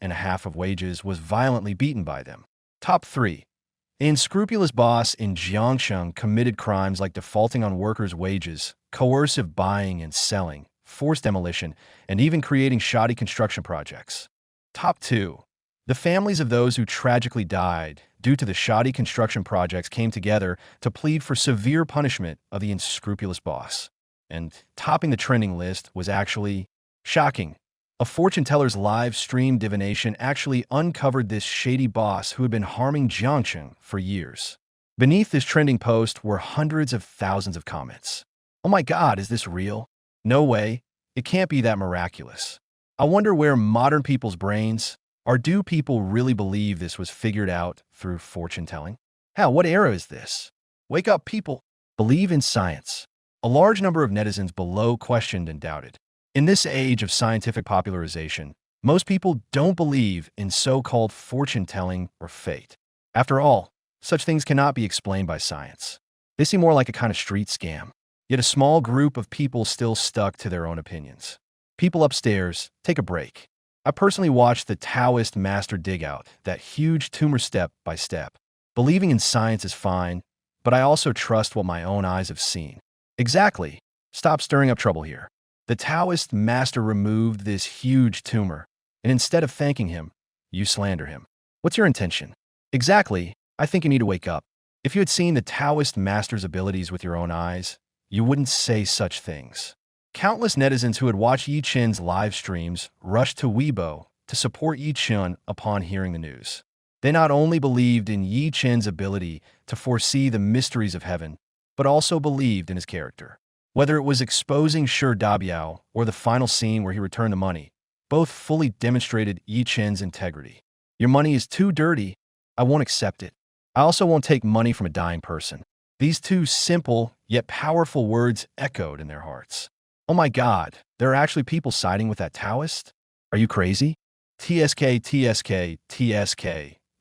years of wages was violently beaten by them. Top 3. An unscrupulous boss in Jiangxing committed crimes like defaulting on workers' wages, coercive buying and selling, forced demolition, and even creating shoddy construction projects. Top 2. The families of those who tragically died due to the shoddy construction projects came together to plead for severe punishment of the unscrupulous boss. And topping the trending list was actually shocking. A fortune teller's live stream divination actually uncovered this shady boss who had been harming Jiangxing for years. Beneath this trending post were hundreds of thousands of comments. Oh my God, is this real? No way. It can't be that miraculous. I wonder where modern people's brains are. Do people really believe this was figured out through fortune telling? Hell, what era is this? Wake up, people. Believe in science. A large number of netizens below questioned and doubted. In this age of scientific popularization, most people don't believe in so-called fortune-telling or fate. After all, such things cannot be explained by science. They seem more like a kind of street scam. Yet a small group of people still stuck to their own opinions. People upstairs, take a break. I personally watched the Taoist master dig out that huge tumor step by step. Believing in science is fine, but I also trust what my own eyes have seen. Exactly. Stop stirring up trouble here. The Taoist master removed this huge tumor, and instead of thanking him, you slander him. What's your intention? Exactly. I think you need to wake up. If you had seen the Taoist master's abilities with your own eyes, you wouldn't say such things. Countless netizens who had watched Yi Chun's live streams rushed to Weibo to support Yi Chun upon hearing the news. They not only believed in Yi Chun's ability to foresee the mysteries of heaven, but also believed in his character. Whether it was exposing Shi Dabiao or the final scene where he returned the money, both fully demonstrated Yi Chun's integrity. Your money is too dirty. I won't accept it. I also won't take money from a dying person. These 2 simple yet powerful words echoed in their hearts. Oh my God, there are actually people siding with that Taoist? Are you crazy? TSK, TSK, TSK.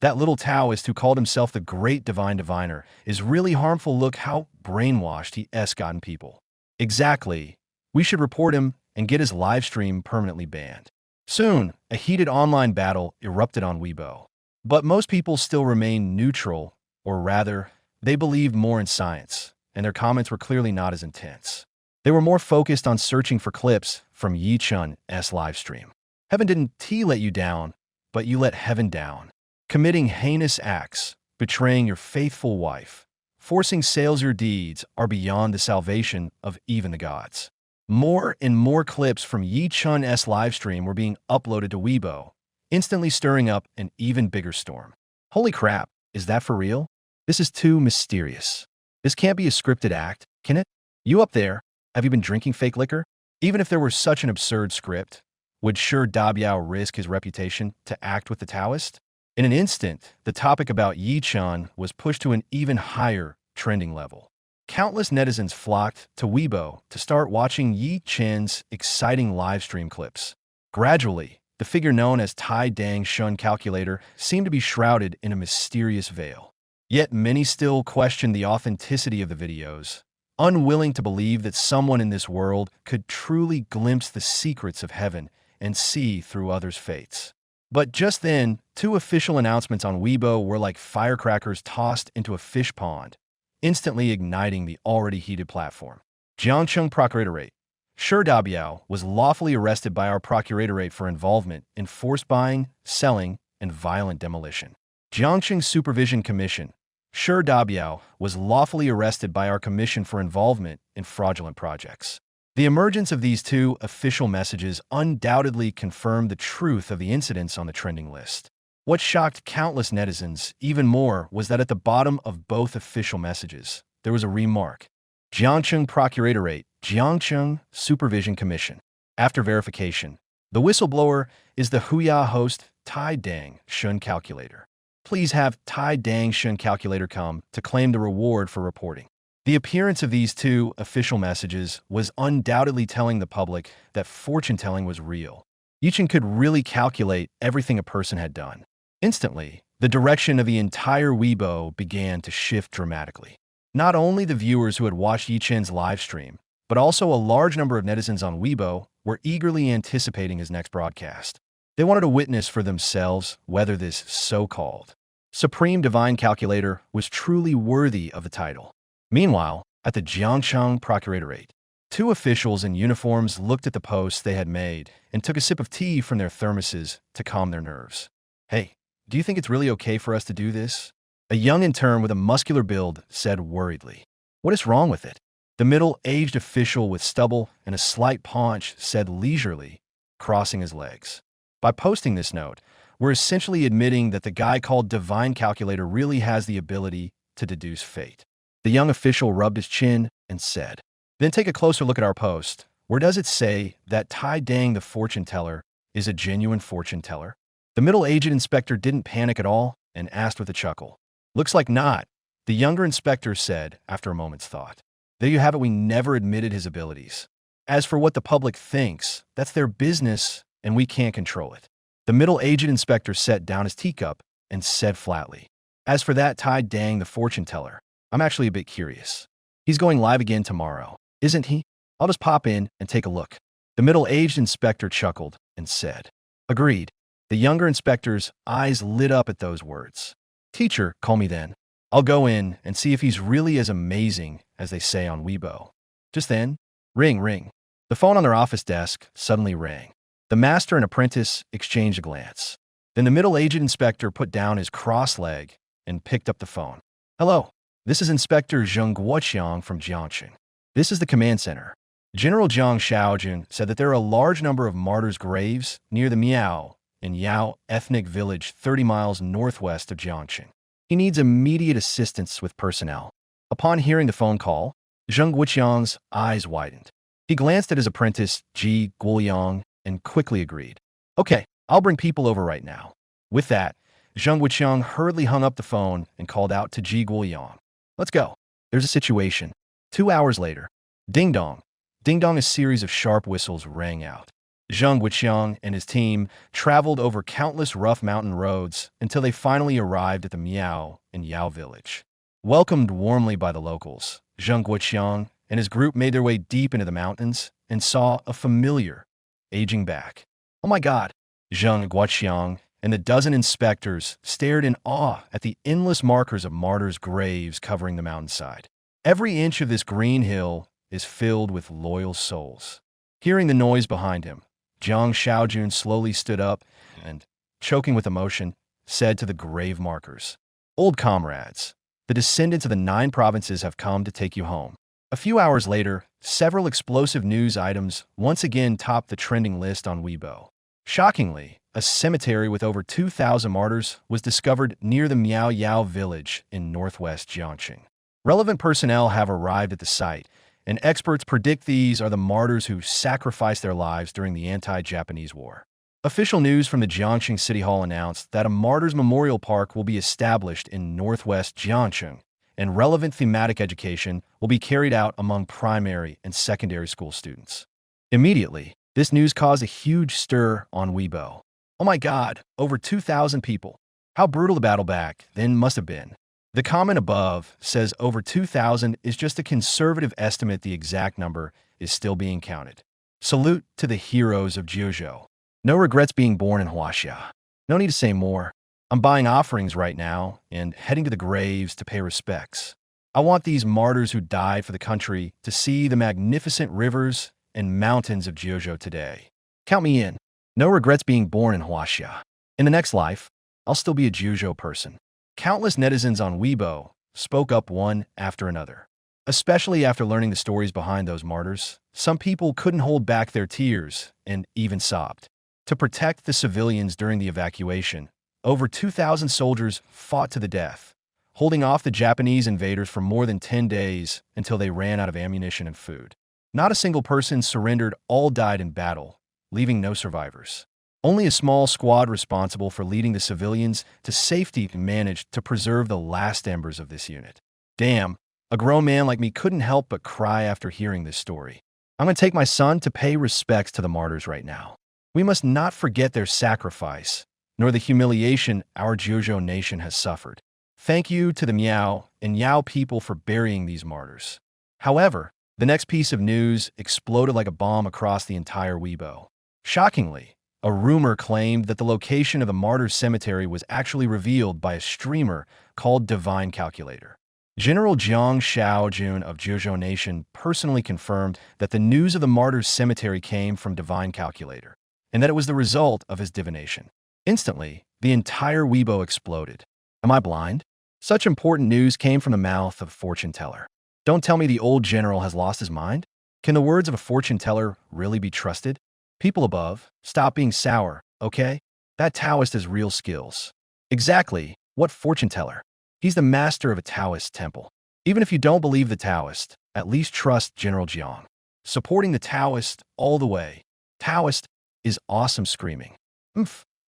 That little Taoist who called himself the Great Divine Diviner is really harmful. Look how brainwashed he has gotten people. Exactly. We should report him and get his live stream permanently banned. Soon, a heated online battle erupted on Weibo. But most people still remain neutral, or rather, they believed more in science, and their comments were clearly not as intense. They were more focused on searching for clips from Yi Chun's livestream. Heaven didn't let you down, but you let heaven down. Committing heinous acts, betraying your faithful wife, forcing sales your deeds are beyond the salvation of even the gods. More and more clips from Yi Chun's livestream were being uploaded to Weibo, instantly stirring up an even bigger storm. Holy crap, is that for real? This is too mysterious. This can't be a scripted act, can it? You up there, have you been drinking fake liquor? Even if there were such an absurd script, would Shi Dabiao risk his reputation to act with the Taoist? In an instant, the topic about Yi Chun was pushed to an even higher trending level. Countless netizens flocked to Weibo to start watching Yi Chun's exciting livestream clips. Gradually, the figure known as Tai Dang Shun Calculator seemed to be shrouded in a mysterious veil. Yet many still questioned the authenticity of the videos, unwilling to believe that someone in this world could truly glimpse the secrets of heaven and see through others' fates. But just then, two official announcements on Weibo were like firecrackers tossed into a fish pond, instantly igniting the already heated platform. Jiangcheng Procuratorate. Shi Dabiao was lawfully arrested by our Procuratorate for involvement in forced buying, selling, and violent demolition. Jiangcheng Supervision Commission. Shi Dabiao was lawfully arrested by our commission for involvement in fraudulent projects. The emergence of these two official messages undoubtedly confirmed the truth of the incidents on the trending list. What shocked countless netizens even more was that at the bottom of both official messages, there was a remark. Jiangcheng Procuratorate, Jiangcheng Supervision Commission. After verification, the whistleblower is the Huya host Tai Dang Shun Calculator. Please have Tai Dang Shun Calculator come to claim the reward for reporting. The appearance of these two official messages was undoubtedly telling the public that fortune-telling was real. Yi Chun could really calculate everything a person had done. Instantly, the direction of the entire Weibo began to shift dramatically. Not only the viewers who had watched Yi Chun's live stream, but also a large number of netizens on Weibo were eagerly anticipating his next broadcast. They wanted to witness for themselves whether this so-called Supreme Divine Calculator was truly worthy of the title. Meanwhile, at the Jiangcheng Procuratorate, two officials in uniforms looked at the posts they had made and took a sip of tea from their thermoses to calm their nerves. Hey, do you think it's really okay for us to do this? A young intern with a muscular build said worriedly. What is wrong with it? The middle-aged official with stubble and a slight paunch said leisurely, crossing his legs. By posting this note, we're essentially admitting that the guy called Divine Calculator really has the ability to deduce fate. The young official rubbed his chin and said, then take a closer look at our post. Where does it say that Tai Dang the fortune teller is a genuine fortune teller? The middle-aged inspector didn't panic at all and asked with a chuckle. Looks like not, the younger inspector said after a moment's thought. There you have it, we never admitted his abilities. As for what the public thinks, that's their business and we can't control it. The middle-aged inspector set down his teacup and said flatly, as for that Tai Dang the fortune teller, I'm actually a bit curious. He's going live again tomorrow, isn't he? I'll just pop in and take a look. The middle-aged inspector chuckled and said, agreed. The younger inspector's eyes lit up at those words. Teacher, call me then. I'll go in and see if he's really as amazing as they say on Weibo. Just then, ring, ring. The phone on their office desk suddenly rang. The master and apprentice exchanged a glance. Then the middle-aged inspector put down his cross leg and picked up the phone. Hello. This is Inspector Zheng Guoqiang from Jiangcheng. This is the command center. General Zhang Xiaojun said that there are a large number of martyrs' graves near the Miao and Yao ethnic village 30 miles northwest of Jiangcheng. He needs immediate assistance with personnel. Upon hearing the phone call, Zheng Guoqiang's eyes widened. He glanced at his apprentice, Ji Guoyang, and quickly agreed. Okay, I'll bring people over right now. With that, Zheng Guoqiang hurriedly hung up the phone and called out to Ji Guoyang. Let's go. There's a situation. 2 hours later, ding dong, a series of sharp whistles rang out. Zheng Wuqiang and his team traveled over countless rough mountain roads until they finally arrived at the Miao in Yao village. Welcomed warmly by the locals, Zheng Wuqiang and his group made their way deep into the mountains and saw a familiar, aging back. Oh my God! Zheng Guoqiang and the dozen inspectors stared in awe at the endless markers of martyrs' graves covering the mountainside. Every inch of this green hill is filled with loyal souls. Hearing the noise behind him, Jiang Shaojun slowly stood up and, choking with emotion, said to the grave markers, "Old comrades, the descendants of the 9 provinces have come to take you home." A few hours later, several explosive news items once again topped the trending list on Weibo. Shockingly, a cemetery with over 2,000 martyrs was discovered near the Miao Yao village in northwest Jiangxing. Relevant personnel have arrived at the site, and experts predict these are the martyrs who sacrificed their lives during the anti-Japanese war. Official news from the Jiangxing City Hall announced that a Martyrs Memorial Park will be established in northwest Jiangxing, and relevant thematic education will be carried out among primary and secondary school students. Immediately, this news caused a huge stir on Weibo. Oh my God, over 2,000 people. How brutal the battle back then must have been. The comment above says over 2,000 is just a conservative estimate. The exact number is still being counted. Salute to the heroes of Jiuzhou. No regrets being born in Huaxia. No need to say more. I'm buying offerings right now and heading to the graves to pay respects. I want these martyrs who died for the country to see the magnificent rivers and mountains of Jiuzhou today. Count me in. No regrets being born in Huaxia. In the next life, I'll still be a Jiuzhou person. Countless netizens on Weibo spoke up one after another. Especially after learning the stories behind those martyrs, some people couldn't hold back their tears and even sobbed. To protect the civilians during the evacuation, over 2,000 soldiers fought to the death, holding off the Japanese invaders for more than 10 days until they ran out of ammunition and food. Not a single person surrendered, all died in battle, leaving no survivors. Only a small squad responsible for leading the civilians to safety managed to preserve the last embers of this unit. Damn, a grown man like me couldn't help but cry after hearing this story. I'm going to take my son to pay respects to the martyrs right now. We must not forget their sacrifice, nor the humiliation our Jiuzhou nation has suffered. Thank you to the Miao and Yao people for burying these martyrs. However, the next piece of news exploded like a bomb across the entire Weibo. Shockingly, a rumor claimed that the location of the martyrs' cemetery was actually revealed by a streamer called Divine Calculator. General Jiang Shaojun of Jiuzhou Nation personally confirmed that the news of the martyrs' cemetery came from Divine Calculator, and that it was the result of his divination. Instantly, the entire Weibo exploded. Am I blind? Such important news came from the mouth of a fortune teller. Don't tell me the old general has lost his mind? Can the words of a fortune teller really be trusted? People above, stop being sour, okay? That Taoist has real skills. Exactly, what fortune teller? He's the master of a Taoist temple. Even if you don't believe the Taoist, at least trust General Jiang. Supporting the Taoist all the way. Taoist is awesome screaming.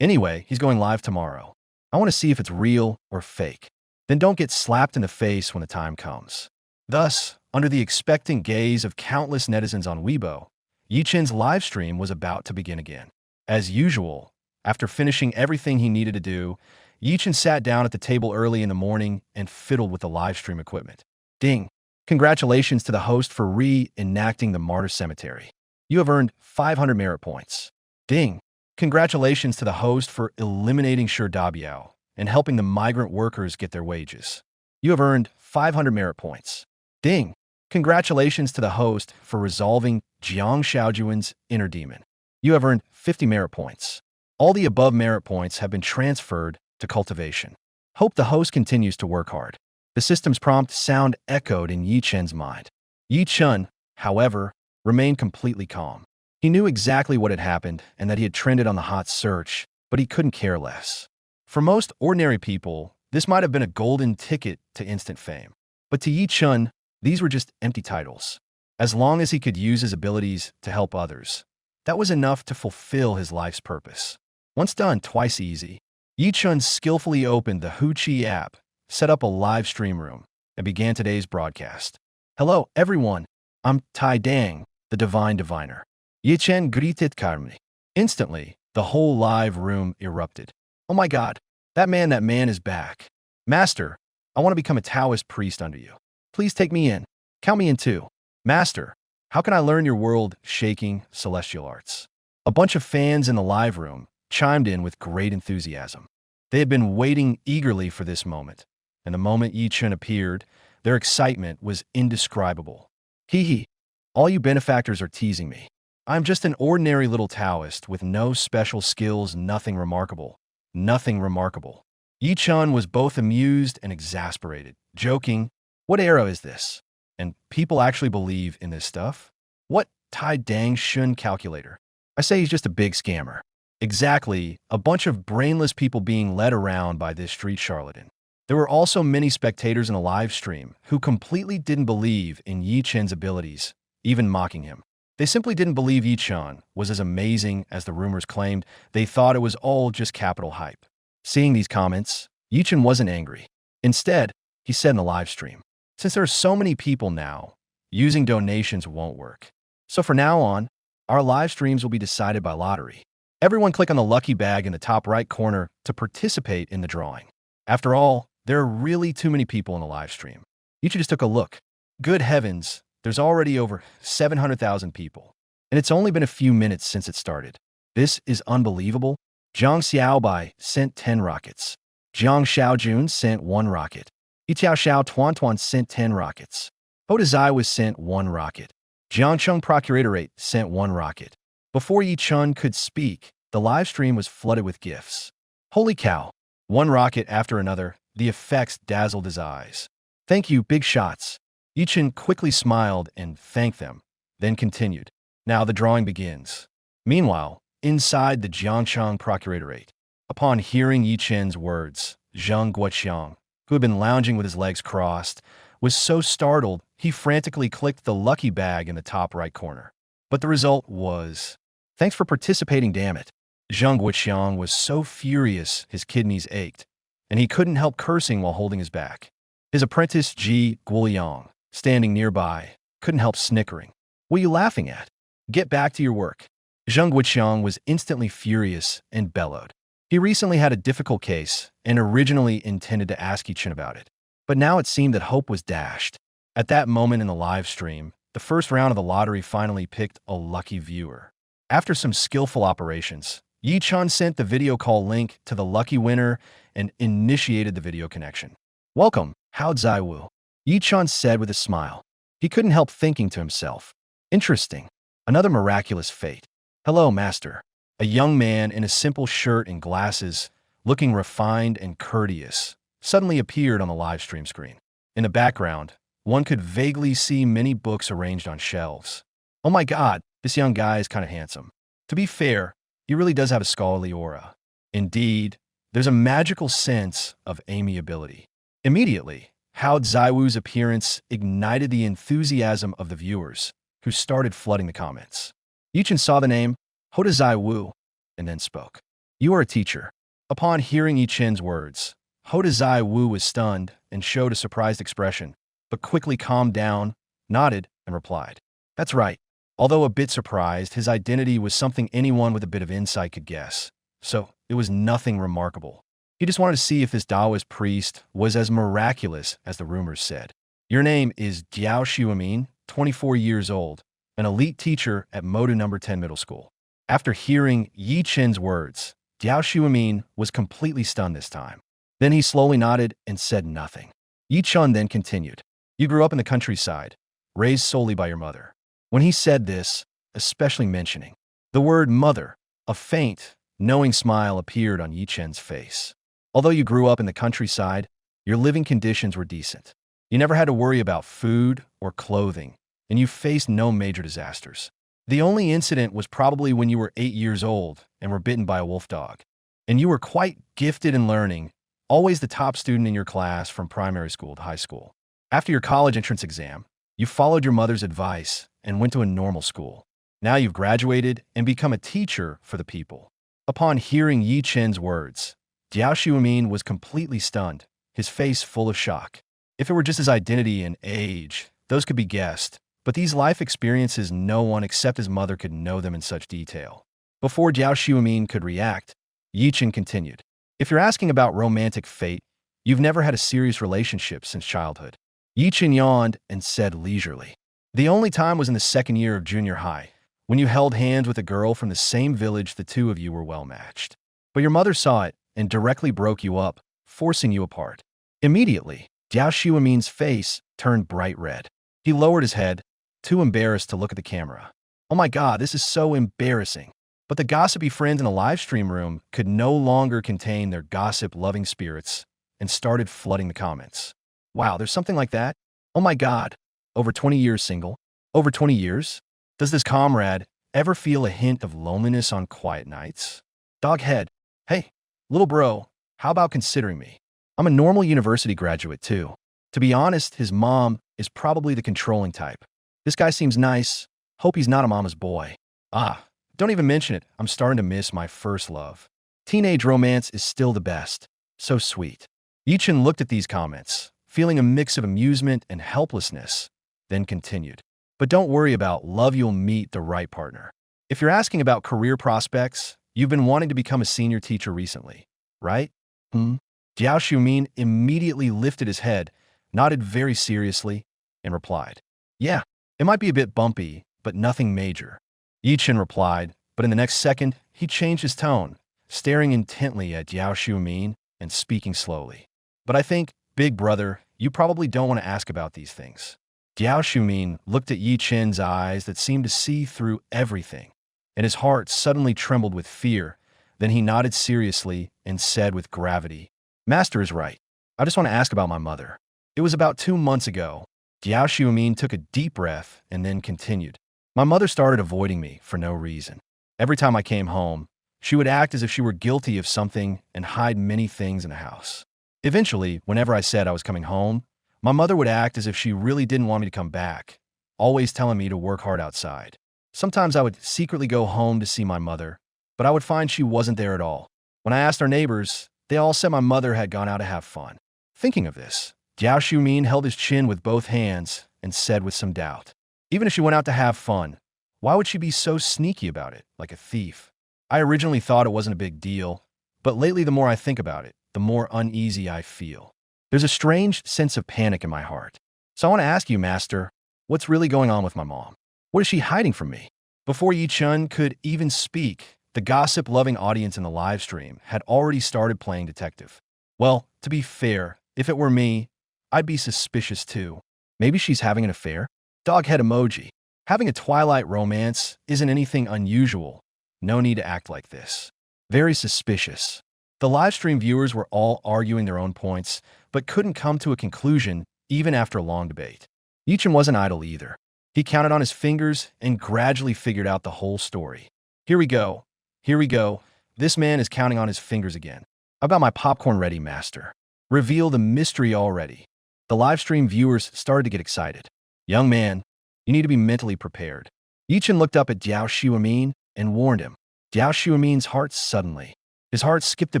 Anyway, he's going live tomorrow. I want to see if it's real or fake. Then don't get slapped in the face when the time comes. Thus, under the expectant gaze of countless netizens on Weibo, Yi Chen's live stream was about to begin again. As usual, after finishing everything he needed to do, Yi Chen sat down at the table early in the morning and fiddled with the live stream equipment. Ding! Congratulations to the host for re-enacting the Martyr Cemetery. You have earned 500 merit points. Ding! Congratulations to the host for eliminating Dabiao and helping the migrant workers get their wages. You have earned 500 merit points. Ding! Congratulations to the host for resolving Jiang Shaojuan's inner demon. You have earned 50 merit points. All the above merit points have been transferred to cultivation. Hope the host continues to work hard. The system's prompt sound echoed in Yi Chen's mind. Yi Chen, however, remained completely calm. He knew exactly what had happened and that he had trended on the hot search, but he couldn't care less. For most ordinary people, this might have been a golden ticket to instant fame. But to Yi Chen, these were just empty titles. As long as he could use his abilities to help others, that was enough to fulfill his life's purpose. Once done, twice easy. Yi Chen skillfully opened the Huqi app, set up a live stream room, and began today's broadcast. Hello, everyone. I'm Tai Dang, the Divine Diviner. Yi Chen greeted calmly. Instantly, the whole live room erupted. Oh my God, that man is back. Master, I want to become a Taoist priest under you. Please take me in. Count me in too. Master, how can I learn your world-shaking celestial arts? A bunch of fans in the live room chimed in with great enthusiasm. They had been waiting eagerly for this moment, and the moment Yi Chen appeared, their excitement was indescribable. Hee hee, all you benefactors are teasing me. I'm just an ordinary little Taoist with no special skills, nothing remarkable. Nothing remarkable. Yi Chen was both amused and exasperated, joking, "What era is this? And people actually believe in this stuff? What Tai Dang Shun calculator? I say he's just a big scammer." Exactly, a bunch of brainless people being led around by this street charlatan. There were also many spectators in the live stream who completely didn't believe in Yi Chen's abilities, even mocking him. They simply didn't believe Yi Chen was as amazing as the rumors claimed. They thought it was all just capital hype. Seeing these comments, Yi Chen wasn't angry. Instead, he said in the live stream, "Since there are so many people now, using donations won't work. So from now on, our live streams will be decided by lottery. Everyone click on the lucky bag in the top right corner to participate in the drawing. After all, there are really too many people in the live stream. You just took a look. Good heavens, there's already over 700,000 people. And it's only been a few minutes since it started. This is unbelievable." Zhang Xiaobai sent 10 rockets. Zhang Xiaojun sent 1 rocket. Yichao Xiao Tuan sent 10 rockets. Hoda Zai was sent 1 rocket. Jiangcheng Procuratorate sent 1 rocket. Before Yi Chen could speak, the live stream was flooded with gifts. Holy cow! 1 rocket after another, the effects dazzled his eyes. "Thank you, big shots." Yi Chen quickly smiled and thanked them, then continued. "Now the drawing begins." Meanwhile, inside the Jiangcheng Procuratorate, upon hearing Yi Chen's words, Zheng Guoqiang, who had been lounging with his legs crossed, was so startled he frantically clicked the lucky bag in the top right corner. But the result was, "Thanks for participating, damn it." Zheng Guoqiang was so furious his kidneys ached, and he couldn't help cursing while holding his back. His apprentice Ji Guoliang, standing nearby, couldn't help snickering. "What are you laughing at? Get back to your work." Zheng Guoqiang was instantly furious and bellowed. He recently had a difficult case and originally intended to ask Yi Chen about it. But now it seemed that hope was dashed. At that moment in the live stream, the first round of the lottery finally picked a lucky viewer. After some skillful operations, Yi Chen sent the video call link to the lucky winner and initiated the video connection. "Welcome, Hao Zaiwu," Yi Chen said with a smile. He couldn't help thinking to himself, "Interesting. Another miraculous fate. Hello, master." A young man in a simple shirt and glasses, looking refined and courteous, suddenly appeared on the live stream screen. In the background, one could vaguely see many books arranged on shelves. "Oh my God, this young guy is kind of handsome. To be fair, he really does have a scholarly aura. Indeed, there's a magical sense of amiability." Immediately, Hao Zaiwu's appearance ignited the enthusiasm of the viewers, who started flooding the comments. Yi Chen saw the name Hoda Zaiwu and then spoke. "You are a teacher." Upon hearing Yi Chen's words, Hoda Zaiwu was stunned and showed a surprised expression, but quickly calmed down, nodded, and replied, "That's right." Although a bit surprised, his identity was something anyone with a bit of insight could guess, so it was nothing remarkable. He just wanted to see if this Taoist priest was as miraculous as the rumors said. "Your name is Jiao Xuamin, 24 years old, an elite teacher at Modu No. 10 Middle School." After hearing Yi Chen's words, Jiao Xuamin was completely stunned this time. Then he slowly nodded and said nothing. Yi Chen then continued, "You grew up in the countryside, raised solely by your mother." When he said this, especially mentioning the word mother, a faint, knowing smile appeared on Yi Chen's face. Although you grew up in the countryside, your living conditions were decent. You never had to worry about food or clothing, and you faced no major disasters. The only incident was probably when you were 8 years old and were bitten by a wolf dog. And you were quite gifted in learning, always the top student in your class from primary school to high school. After your college entrance exam, you followed your mother's advice and went to a normal school. Now you've graduated and become a teacher for the people. Upon hearing Yi Chen's words, Jiao Xuamin was completely stunned, his face full of shock. If it were just his identity and age, those could be guessed, But these life experiences, no one except his mother could know them in such detail. Before Jiao Xiumin could react, Yi Chen continued. If you're asking about romantic fate, you've never had a serious relationship since childhood. Yi Chen yawned and said leisurely. The only time was in the second year of junior high, when you held hands with a girl from the same village. The two of you were well matched. But your mother saw it and directly broke you up, forcing you apart. Immediately, Jiao Xiumin's face turned bright red. He lowered his head, too embarrassed to look at the camera. Oh my God, this is so embarrassing. But the gossipy friends in the live stream room could no longer contain their gossip-loving spirits and started flooding the comments. Wow, there's something like that? Oh my God. Over 20 years single? Over 20 years? Does this comrade ever feel a hint of loneliness on quiet nights? Doghead. Hey, little bro, how about considering me? I'm a normal university graduate too. To be honest, his mom is probably the controlling type. This guy seems nice. Hope he's not a mama's boy. Ah, don't even mention it. I'm starting to miss my first love. Teenage romance is still the best. So sweet. Yi Chen looked at these comments, feeling a mix of amusement and helplessness, then continued. But don't worry about love, you'll meet the right partner. If you're asking about career prospects, you've been wanting to become a senior teacher recently, right? Jiao Xiumin immediately lifted his head, nodded very seriously, and replied. Yeah, it might be a bit bumpy, but nothing major. Yi Chen replied, but in the next second, he changed his tone, staring intently at Jiao Xiumin and speaking slowly. But I think, big brother, you probably don't want to ask about these things. Jiao Xiumin looked at Yi Chen's eyes that seemed to see through everything, and his heart suddenly trembled with fear. Then he nodded seriously and said with gravity, Master is right. I just want to ask about my mother. It was about 2 months ago. Jiao Xiumin took a deep breath and then continued. My mother started avoiding me for no reason. Every time I came home, she would act as if she were guilty of something and hide many things in the house. Eventually, whenever I said I was coming home, my mother would act as if she really didn't want me to come back, always telling me to work hard outside. Sometimes I would secretly go home to see my mother, but I would find she wasn't there at all. When I asked our neighbors, they all said my mother had gone out to have fun. Thinking of this, Jiao Xiumin held his chin with both hands and said with some doubt, even if she went out to have fun, why would she be so sneaky about it, like a thief? I originally thought it wasn't a big deal, but lately the more I think about it, the more uneasy I feel. There's a strange sense of panic in my heart. So I want to ask you, Master, what's really going on with my mom? What is she hiding from me? Before Yi Chen could even speak, the gossip-loving audience in the live stream had already started playing detective. Well, to be fair, if it were me, I'd be suspicious too. Maybe she's having an affair? Doghead emoji. Having a twilight romance isn't anything unusual. No need to act like this. Very suspicious. The livestream viewers were all arguing their own points, but couldn't come to a conclusion even after a long debate. Yi Chen wasn't idle either. He counted on his fingers and gradually figured out the whole story. Here we go. Here we go. This man is counting on his fingers again. I've got my popcorn ready, Master. Reveal the mystery already. The livestream viewers started to get excited. Young man, you need to be mentally prepared. Yi Chen looked up at Jiao Xiumin and warned him. Jiao Xiumin's heart suddenly. His heart skipped a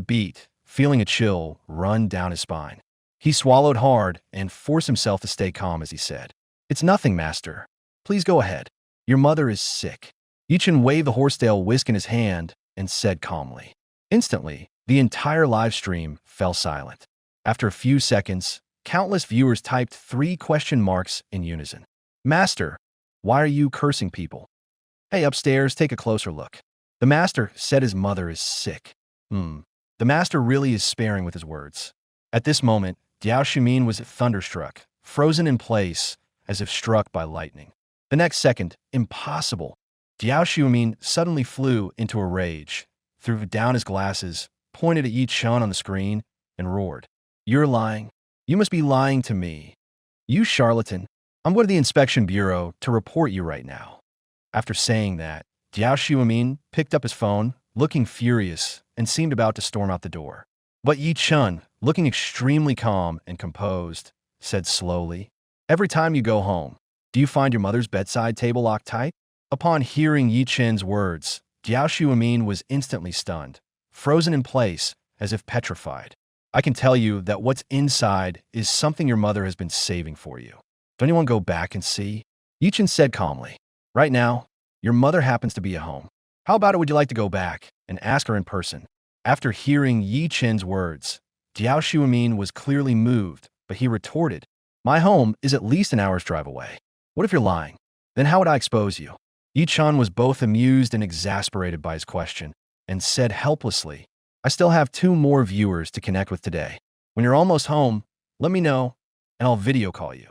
beat, feeling a chill run down his spine. He swallowed hard and forced himself to stay calm as he said, It's nothing, Master. Please go ahead. Your mother is sick. Yi Chen waved the horsetail whisk in his hand and said calmly. Instantly, the entire live stream fell silent. After a few seconds, countless viewers typed 3 question marks in unison. Master, why are you cursing people? Hey, upstairs, take a closer look. The Master said his mother is sick. The Master really is sparing with his words. At this moment, Jiao Xiumin was thunderstruck, frozen in place, as if struck by lightning. The next second, impossible. Jiao Xiumin suddenly flew into a rage, threw down his glasses, pointed at Yi Chen on the screen, and roared. You're lying. You must be lying to me. You charlatan. I'm going to the inspection bureau to report you right now. After saying that, Jiao Xiumin picked up his phone, looking furious, and seemed about to storm out the door. But Yi Chen, looking extremely calm and composed, said slowly, Every time you go home, do you find your mother's bedside table locked tight? Upon hearing Yi Chen's words, Jiao Xiumin was instantly stunned, frozen in place, as if petrified. I can tell you that what's inside is something your mother has been saving for you. Don't anyone go back and see? Yichen said calmly. Right now, your mother happens to be at home. How about it would you like to go back and ask her in person? After hearing Yi Chen's words, Diao Shuamin was clearly moved, but he retorted, my home is at least an hour's drive away. What if you're lying? Then how would I expose you? Yi Chen was both amused and exasperated by his question, and said helplessly, I still have 2 more viewers to connect with today. When you're almost home, let me know, and I'll video call you.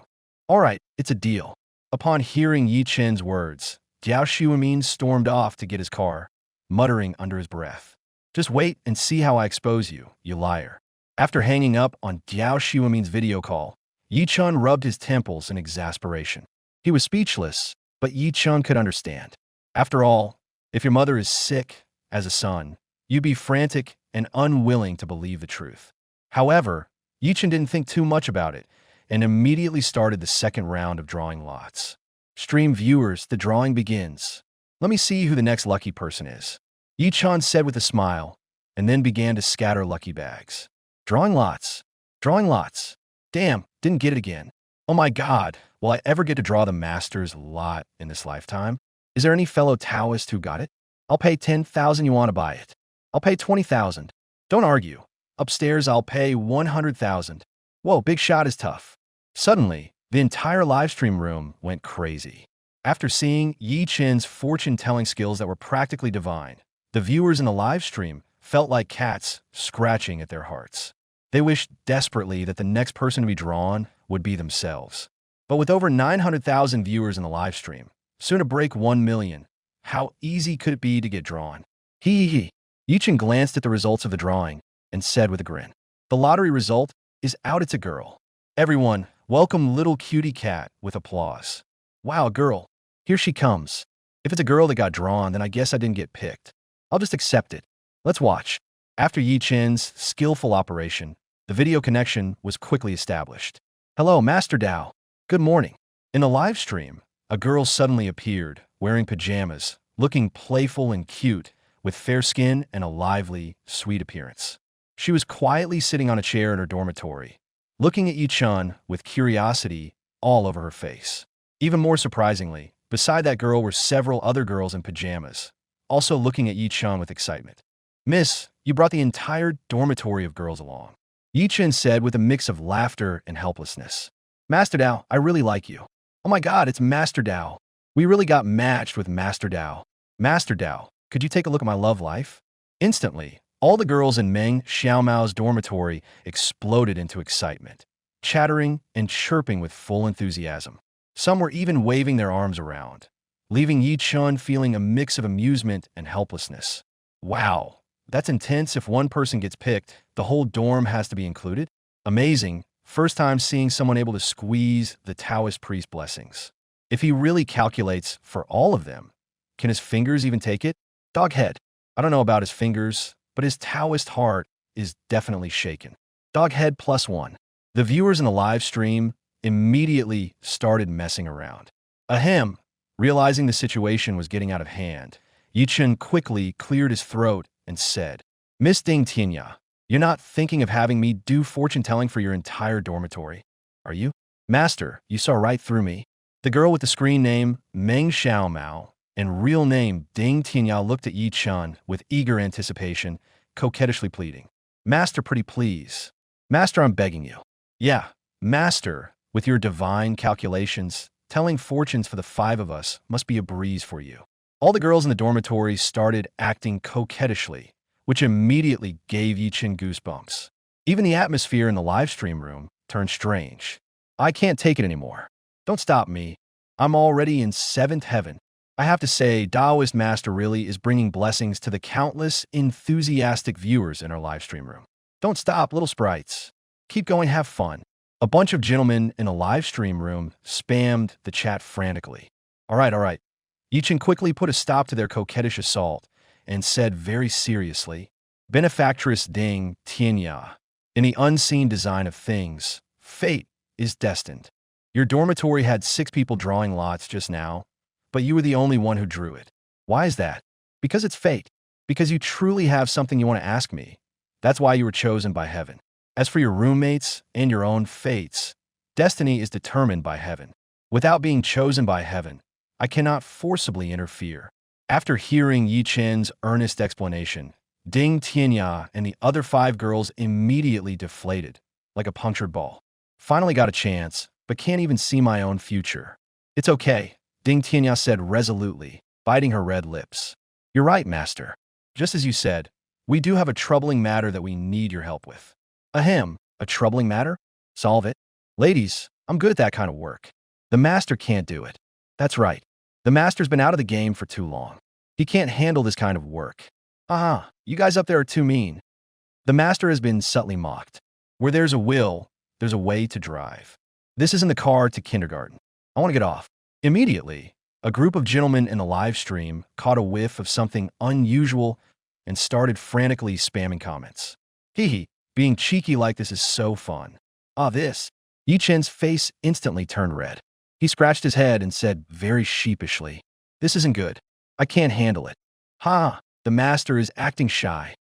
All right, it's a deal. Upon hearing Yi Chen's words, Diao Shuamin stormed off to get his car, muttering under his breath, just wait and see how I expose you, you liar. After hanging up on Diao Shuamin's video call, Yi Chen rubbed his temples in exasperation. He was speechless, but Yi Chen could understand. After all, if your mother is sick as a son, you'd be frantic and unwilling to believe the truth. However, Yi Chen didn't think too much about it and immediately started the second round of drawing lots. Stream viewers, the drawing begins. Let me see who the next lucky person is. Yi Chen said with a smile, and then began to scatter lucky bags. Drawing lots. Drawing lots. Damn, didn't get it again. Oh my god, will I ever get to draw the master's lot in this lifetime? Is there any fellow Taoist who got it? I'll pay 10,000 yuan to buy it. I'll pay 20,000. Don't argue. Upstairs, I'll pay 100,000. Whoa, big shot is tough. Suddenly, the entire livestream room went crazy. After seeing Yi Chen's fortune-telling skills that were practically divine, the viewers in the livestream felt like cats scratching at their hearts. They wished desperately that the next person to be drawn would be themselves. But with over 900,000 viewers in the livestream, soon to break 1 million, how easy could it be to get drawn? Hee. Yi Chen glanced at the results of the drawing and said with a grin, the lottery result is out, it's a girl. Everyone, welcome little cutie cat with applause. Wow, a girl. Here she comes. If it's a girl that got drawn, then I guess I didn't get picked. I'll just accept it. Let's watch. After Yi Chen's skillful operation, the video connection was quickly established. Hello, Master Dao. Good morning. In the live stream, a girl suddenly appeared, wearing pajamas, looking playful and cute, with fair skin and a lively, sweet appearance. She was quietly sitting on a chair in her dormitory, looking at Yi Chen with curiosity all over her face. Even more surprisingly, beside that girl were several other girls in pajamas, also looking at Yi Chen with excitement. Miss, you brought the entire dormitory of girls along, Yi Chen said with a mix of laughter and helplessness. Master Dao, I really like you. Oh my god, it's Master Dao. We really got matched with Master Dao. Master Dao, could you take a look at my love life? Instantly, all the girls in Meng Xiaomao's dormitory exploded into excitement, chattering and chirping with full enthusiasm. Some were even waving their arms around, leaving Yi Chen feeling a mix of amusement and helplessness. Wow, that's intense. If one person gets picked, the whole dorm has to be included? Amazing. First time seeing someone able to squeeze the Taoist priest blessings. If he really calculates for all of them, can his fingers even take it? Doghead. I don't know about his fingers, but his Taoist heart is definitely shaken. Doghead +1. The viewers in the live stream immediately started messing around. Ahem. Realizing the situation was getting out of hand, Yi Chen quickly cleared his throat and said, Miss Ding Tianya, you're not thinking of having me do fortune-telling for your entire dormitory, are you? Master, you saw right through me. The girl with the screen name Meng Xiaomao and real name Ding Tianya looked at Yi Chen with eager anticipation, coquettishly pleading. Master, pretty please. Master, I'm begging you. Yeah, Master, with your divine calculations, telling fortunes for the 5 of us must be a breeze for you. All the girls in the dormitory started acting coquettishly, which immediately gave Yi Chen goosebumps. Even the atmosphere in the live stream room turned strange. I can't take it anymore. Don't stop me. I'm already in 7th heaven. I have to say, Taoist Master really is bringing blessings to the countless enthusiastic viewers in our live stream room. Don't stop, little sprites. Keep going, have fun. A bunch of gentlemen in a live stream room spammed the chat frantically. All right. Yi Chen quickly put a stop to their coquettish assault and said very seriously, Benefactress Ding Tianya, in the unseen design of things, fate is destined. Your dormitory had 6 people drawing lots just now, but you were the only one who drew it. Why is that? Because it's fate. Because you truly have something you want to ask me. That's why you were chosen by heaven. As for your roommates and your own fates, destiny is determined by heaven. Without being chosen by heaven, I cannot forcibly interfere. After hearing Yi Chen's earnest explanation, Ding Tianya and the other 5 girls immediately deflated, like a punctured ball. Finally got a chance, but can't even see my own future. It's okay, Ding Tianya said resolutely, biting her red lips. You're right, master. Just as you said, we do have a troubling matter that we need your help with. Ahem, a troubling matter? Solve it. Ladies, I'm good at that kind of work. The master can't do it. That's right. The master's been out of the game for too long. He can't handle this kind of work. Aha, you guys up there are too mean. The master has been subtly mocked. Where there's a will, there's a way to drive. This isn't the car to kindergarten. I want to get off. Immediately, a group of gentlemen in the live stream caught a whiff of something unusual and started frantically spamming comments. Hee hee, being cheeky like this is so fun. Ah, this. Yi Chen's face instantly turned red. He scratched his head and said very sheepishly, This isn't good. I can't handle it. Ha, the master is acting shy.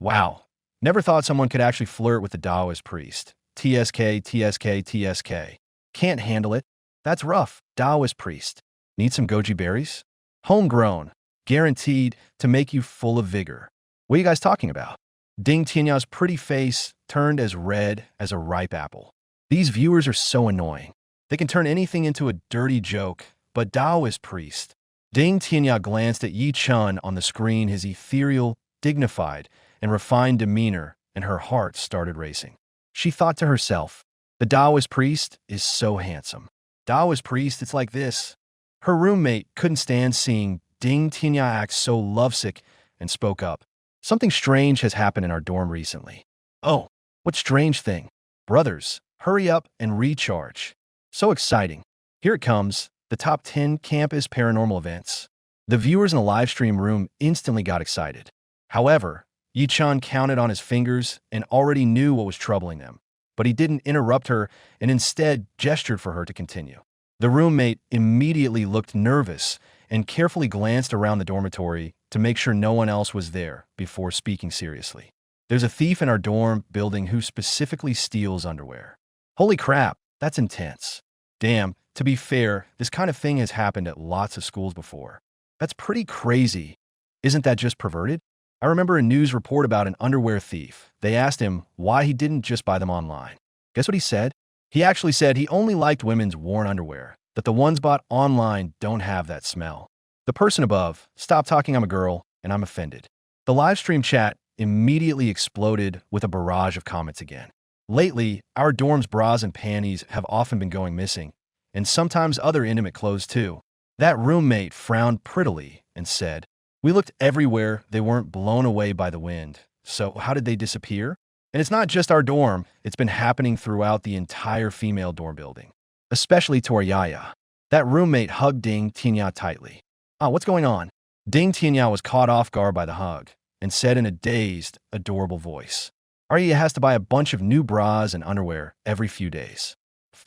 Wow, never thought someone could actually flirt with the Taoist priest. TSK, TSK, TSK. Can't handle it. That's rough, Taoist priest. Need some goji berries? Homegrown, guaranteed to make you full of vigor. What are you guys talking about? Ding Tianya's pretty face turned as red as a ripe apple. These viewers are so annoying. They can turn anything into a dirty joke, but Taoist priest. Ding Tianya glanced at Yi Chen on the screen, his ethereal, dignified, and refined demeanor, and her heart started racing. She thought to herself, the Taoist priest is so handsome. Taoist priest, it's like this. Her roommate couldn't stand seeing Ding Tianya act so lovesick and spoke up. Something strange has happened in our dorm recently. Oh, what strange thing? Brothers, hurry up and recharge. So exciting. Here it comes, the top 10 campus paranormal events. The viewers in the live stream room instantly got excited. However, Yi Chen counted on his fingers and already knew what was troubling them, but he didn't interrupt her and instead gestured for her to continue. The roommate immediately looked nervous and carefully glanced around the dormitory to make sure no one else was there before speaking seriously. There's a thief in our dorm building who specifically steals underwear. Holy crap, that's intense. Damn, to be fair, this kind of thing has happened at lots of schools before. That's pretty crazy. Isn't that just perverted? I remember a news report about an underwear thief. They asked him why he didn't just buy them online. Guess what he said? He actually said he only liked women's worn underwear, that the ones bought online don't have that smell. The person above, stop talking, I'm a girl, and I'm offended. The live stream chat immediately exploded with a barrage of comments again. Lately, our dorm's bras and panties have often been going missing, and sometimes other intimate clothes too. That roommate frowned prettily and said, We looked everywhere, they weren't blown away by the wind. So how did they disappear? And it's not just our dorm, it's been happening throughout the entire female dorm building, especially to our Yaya. That roommate hugged Ding Tianya tightly. Ah, what's going on? Ding Tianya was caught off guard by the hug and said in a dazed, adorable voice, Arya has to buy a bunch of new bras and underwear every few days.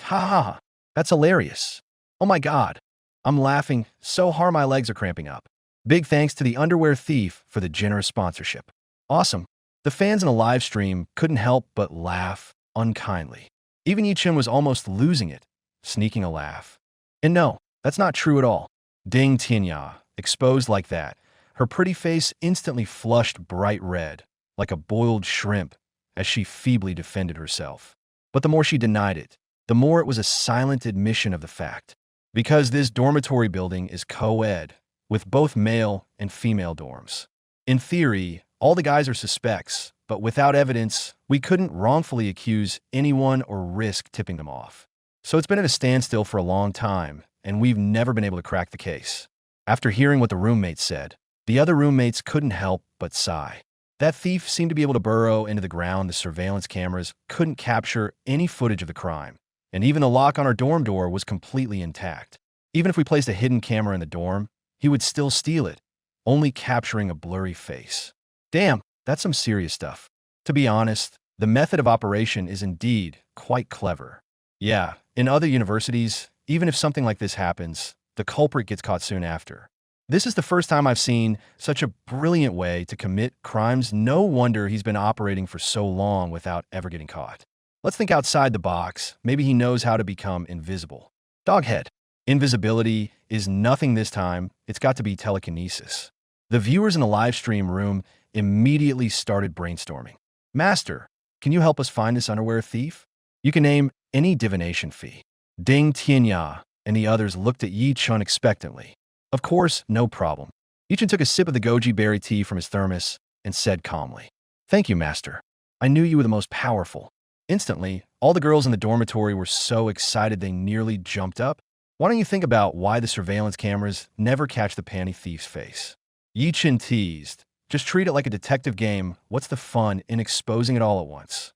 Ha ha, that's hilarious. Oh my god, I'm laughing so hard my legs are cramping up. Big thanks to the underwear thief for the generous sponsorship. Awesome. The fans in the live stream couldn't help but laugh unkindly. Even Yi Chen was almost losing it, sneaking a laugh. And no, that's not true at all. Ding Tianya, exposed like that, her pretty face instantly flushed bright red, like a boiled shrimp, as she feebly defended herself. But the more she denied it, the more it was a silent admission of the fact. Because this dormitory building is co-ed, with both male and female dorms. In theory, all the guys are suspects, but without evidence, we couldn't wrongfully accuse anyone or risk tipping them off. So it's been at a standstill for a long time, and we've never been able to crack the case. After hearing what the roommates said, the other roommates couldn't help but sigh. That thief seemed to be able to burrow into the ground. The surveillance cameras couldn't capture any footage of the crime, and even the lock on our dorm door was completely intact. Even if we placed a hidden camera in the dorm, he would still steal it, only capturing a blurry face. Damn, that's some serious stuff. To be honest, the method of operation is indeed quite clever. Yeah, in other universities, even if something like this happens, the culprit gets caught soon after. This is the first time I've seen such a brilliant way to commit crimes. No wonder he's been operating for so long without ever getting caught. Let's think outside the box. Maybe he knows how to become invisible. Doghead. Invisibility is nothing this time. It's got to be telekinesis. The viewers in the live stream room immediately started brainstorming. Master, can you help us find this underwear thief? You can name any divination fee. Ding Tianya and the others looked at Yi Chun expectantly. Of course, no problem. Yi Chun took a sip of the goji berry tea from his thermos and said calmly, "Thank you, Master. I knew you were the most powerful." Instantly, all the girls in the dormitory were so excited they nearly jumped up. Why don't you think about why the surveillance cameras never catch the panty thief's face? Yi Chun teased. Just treat it like a detective game. What's the fun in exposing it all at once?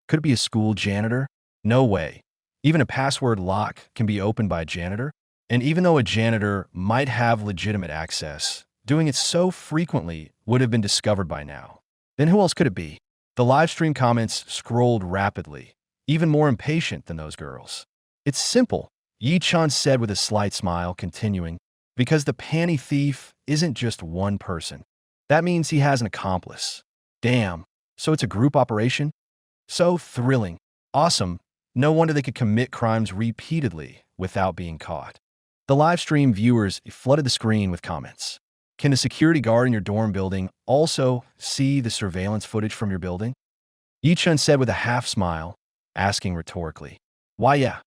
Could it be a school janitor? No way. Even a password lock can be opened by a janitor. And even though a janitor might have legitimate access, doing it so frequently would have been discovered by now. Then who else could it be? The live stream comments scrolled rapidly, even more impatient than those girls. It's simple, Yi Chun said with a slight smile, continuing, because the panty thief isn't just one person. That means he has an accomplice. Damn, so it's a group operation? So thrilling. Awesome. No wonder they could commit crimes repeatedly without being caught. The live stream viewers flooded the screen with comments. Can the security guard in your dorm building also see the surveillance footage from your building? Yi Chun said with a half smile, asking rhetorically. Why, yeah.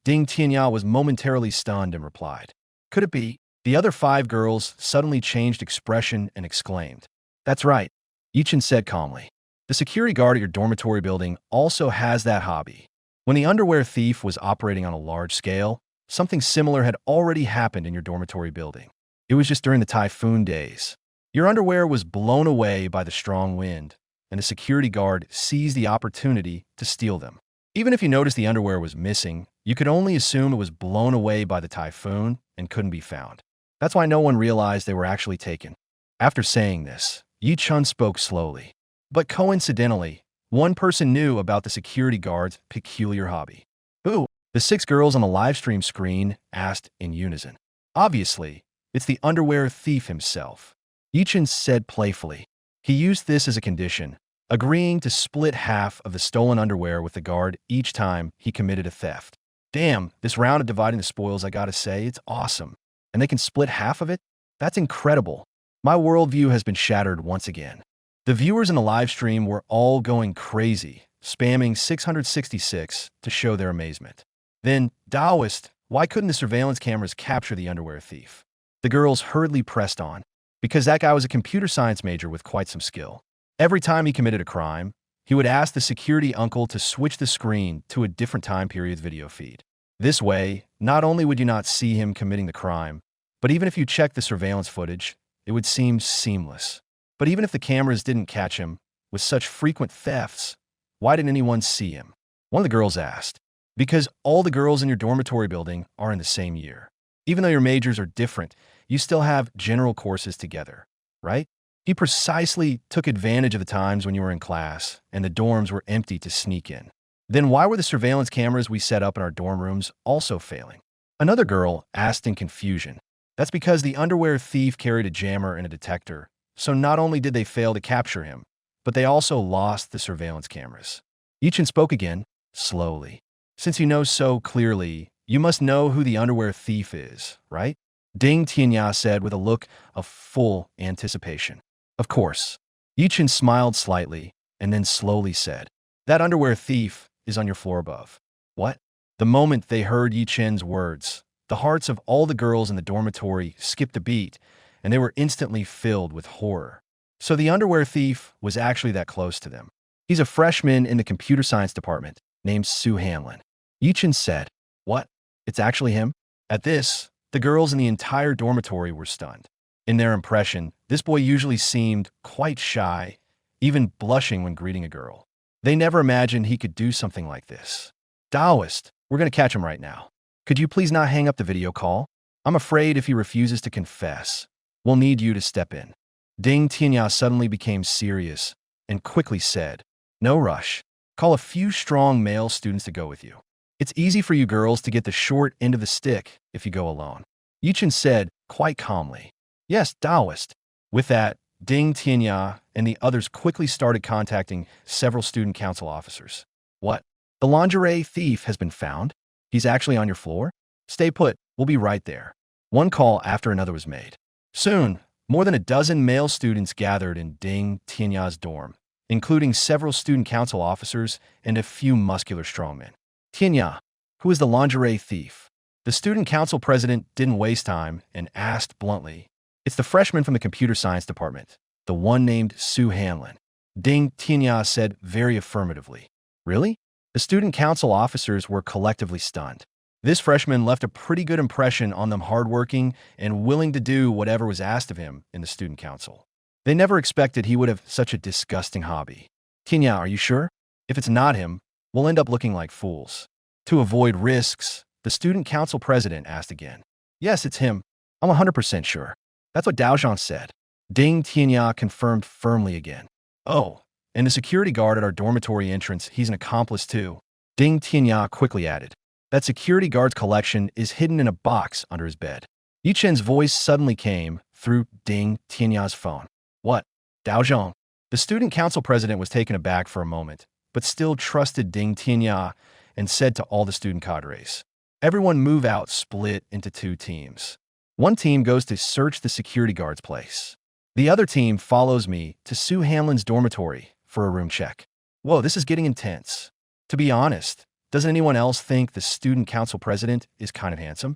Ding Tianya was momentarily stunned and replied. Could it be? The other 5 girls suddenly changed expression and exclaimed. That's right, Yi Chun said calmly. The security guard at your dormitory building also has that hobby. When the underwear thief was operating on a large scale, something similar had already happened in your dormitory building. It was just during the typhoon days. Your underwear was blown away by the strong wind, and the security guard seized the opportunity to steal them. Even if you noticed the underwear was missing, you could only assume it was blown away by the typhoon and couldn't be found. That's why no one realized they were actually taken. After saying this, Yi Chun spoke slowly. But coincidentally, one person knew about the security guard's peculiar hobby. Who? The 6 girls on the live stream screen asked in unison. Obviously, it's the underwear thief himself. Yi Chun said playfully. He used this as a condition, agreeing to split half of the stolen underwear with the guard each time he committed a theft. Damn, this round of dividing the spoils, I gotta say, it's awesome. And they can split half of it? That's incredible. My worldview has been shattered once again. The viewers in the live stream were all going crazy, spamming 666 to show their amazement. Then, Taoist, why couldn't the surveillance cameras capture the underwear thief? The girls hurriedly pressed on, because that guy was a computer science major with quite some skill. Every time he committed a crime, he would ask the security uncle to switch the screen to a different time period video feed. This way, not only would you not see him committing the crime, but even if you checked the surveillance footage, it would seem seamless. But even if the cameras didn't catch him, with such frequent thefts, why didn't anyone see him? One of the girls asked. Because all the girls in your dormitory building are in the same year. Even though your majors are different, you still have general courses together, right? He precisely took advantage of the times when you were in class and the dorms were empty to sneak in. Then why were the surveillance cameras we set up in our dorm rooms also failing? Another girl asked in confusion. That's because the underwear thief carried a jammer and a detector, so not only did they fail to capture him, but they also lost the surveillance cameras. Yi Chun spoke again, slowly. Since you know so clearly, you must know who the underwear thief is, right? Ding Tianya said with a look of full anticipation. Of course. Yi Chun smiled slightly and then slowly said, that underwear thief is on your floor above. What? The moment they heard Yi Chun's words, the hearts of all the girls in the dormitory skipped a beat, and they were instantly filled with horror. So the underwear thief was actually that close to them. He's a freshman in the computer science department named Sue Hanlon. Yi Chun said, what? It's actually him? At this, the girls in the entire dormitory were stunned. In their impression, this boy usually seemed quite shy, even blushing when greeting a girl. They never imagined he could do something like this. Taoist, we're going to catch him right now. Could you please not hang up the video call? I'm afraid if he refuses to confess, we'll need you to step in. Ding Tianya suddenly became serious and quickly said, no rush. Call a few strong male students to go with you. It's easy for you girls to get the short end of the stick if you go alone. Yi Chun said quite calmly. Yes, Taoist. With that, Ding Tianya and the others quickly started contacting several student council officers. What? The lingerie thief has been found? He's actually on your floor? Stay put. We'll We'll be right there. One call after another was made. Soon, more than a dozen male students gathered in Ding Tianya's dorm, including several student council officers and a few muscular strongmen. Tianya, who is the lingerie thief? The student council president didn't waste time and asked bluntly. It's the freshman from the computer science department, the one named Su Hanlon. Ding Tianya said very affirmatively. Really? The student council officers were collectively stunned. This freshman left a pretty good impression on them, hardworking and willing to do whatever was asked of him in the student council. They never expected he would have such a disgusting hobby. Tianya, are you sure? If it's not him, we'll end up looking like fools. To avoid risks, the student council president asked again. Yes, it's him. I'm 100% sure. That's what Daozhong said. Ding Tianya confirmed firmly again. Oh, and the security guard at our dormitory entrance, he's an accomplice too. Ding Tianya quickly added. That security guard's collection is hidden in a box under his bed. Yi Chen's voice suddenly came through Ding Tianya's phone. What? Daozhong? The student council president was taken aback for a moment, but still trusted Ding Tianya and said to all the student cadres, everyone move out, split into two teams. One team goes to search the security guard's place. The other team follows me to Su Hanlon's dormitory for a room check. Whoa, this is getting intense. To be honest, doesn't anyone else think the student council president is kind of handsome?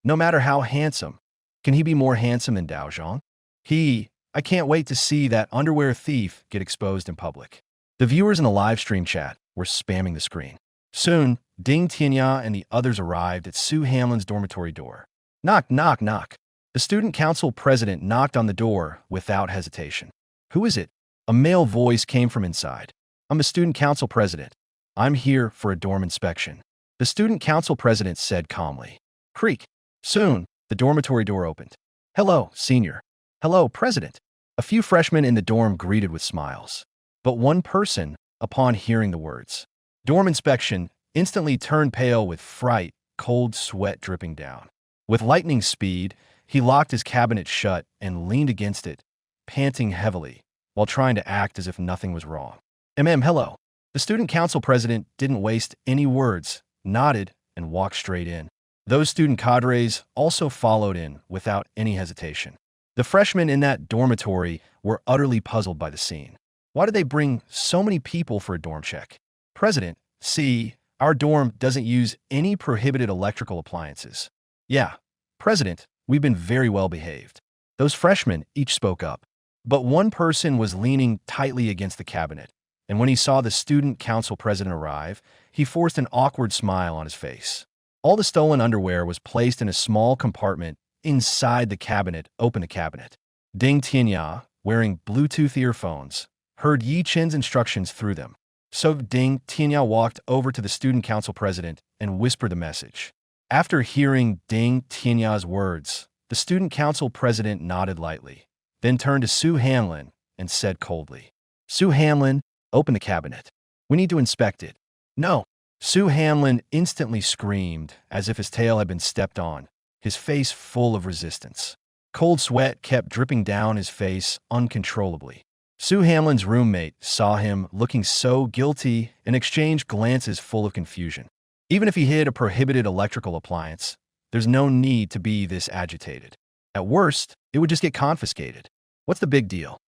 No matter how handsome, can he be more handsome than Daozhong? I can't wait to see that underwear thief get exposed in public. The viewers in the live stream chat were spamming the screen. Soon, Ding Tianya and the others arrived at Su Hanlon's dormitory door. Knock, knock, knock. The student council president knocked on the door without hesitation. Who is it? A male voice came from inside. I'm the student council president. I'm here for a dorm inspection. The student council president said calmly. Creak. Soon, the dormitory door opened. Hello, senior. Hello, president. A few freshmen in the dorm greeted with smiles. But one person, upon hearing the words, dorm inspection, instantly turned pale with fright, cold sweat dripping down. With lightning speed, he locked his cabinet shut and leaned against it, panting heavily, while trying to act as if nothing was wrong. Hello. The student council president didn't waste any words, nodded, and walked straight in. Those student cadres also followed in without any hesitation. The freshmen in that dormitory were utterly puzzled by the scene. Why did they bring so many people for a dorm check? President, see, our dorm doesn't use any prohibited electrical appliances. Yeah, President, we've been very well behaved. Those freshmen each spoke up. But one person was leaning tightly against the cabinet, and when he saw the student council president arrive, he forced an awkward smile on his face. All the stolen underwear was placed in a small compartment inside the cabinet. Open the cabinet. Ding Tianya, wearing Bluetooth earphones, heard Yi Chen's instructions through them. So Ding Tianya walked over to the student council president and whispered the message. After hearing Ding Tianya's words, the student council president nodded lightly, then turned to Su Hanlon and said coldly, Su Hanlon, open the cabinet. We need to inspect it. No. Su Hanlon instantly screamed as if his tail had been stepped on, his face full of resistance. Cold sweat kept dripping down his face uncontrollably. Su Hanlon's roommate saw him looking so guilty and exchanged glances full of confusion. Even if he hid a prohibited electrical appliance, there's no need to be this agitated. At worst, it would just get confiscated. What's the big deal?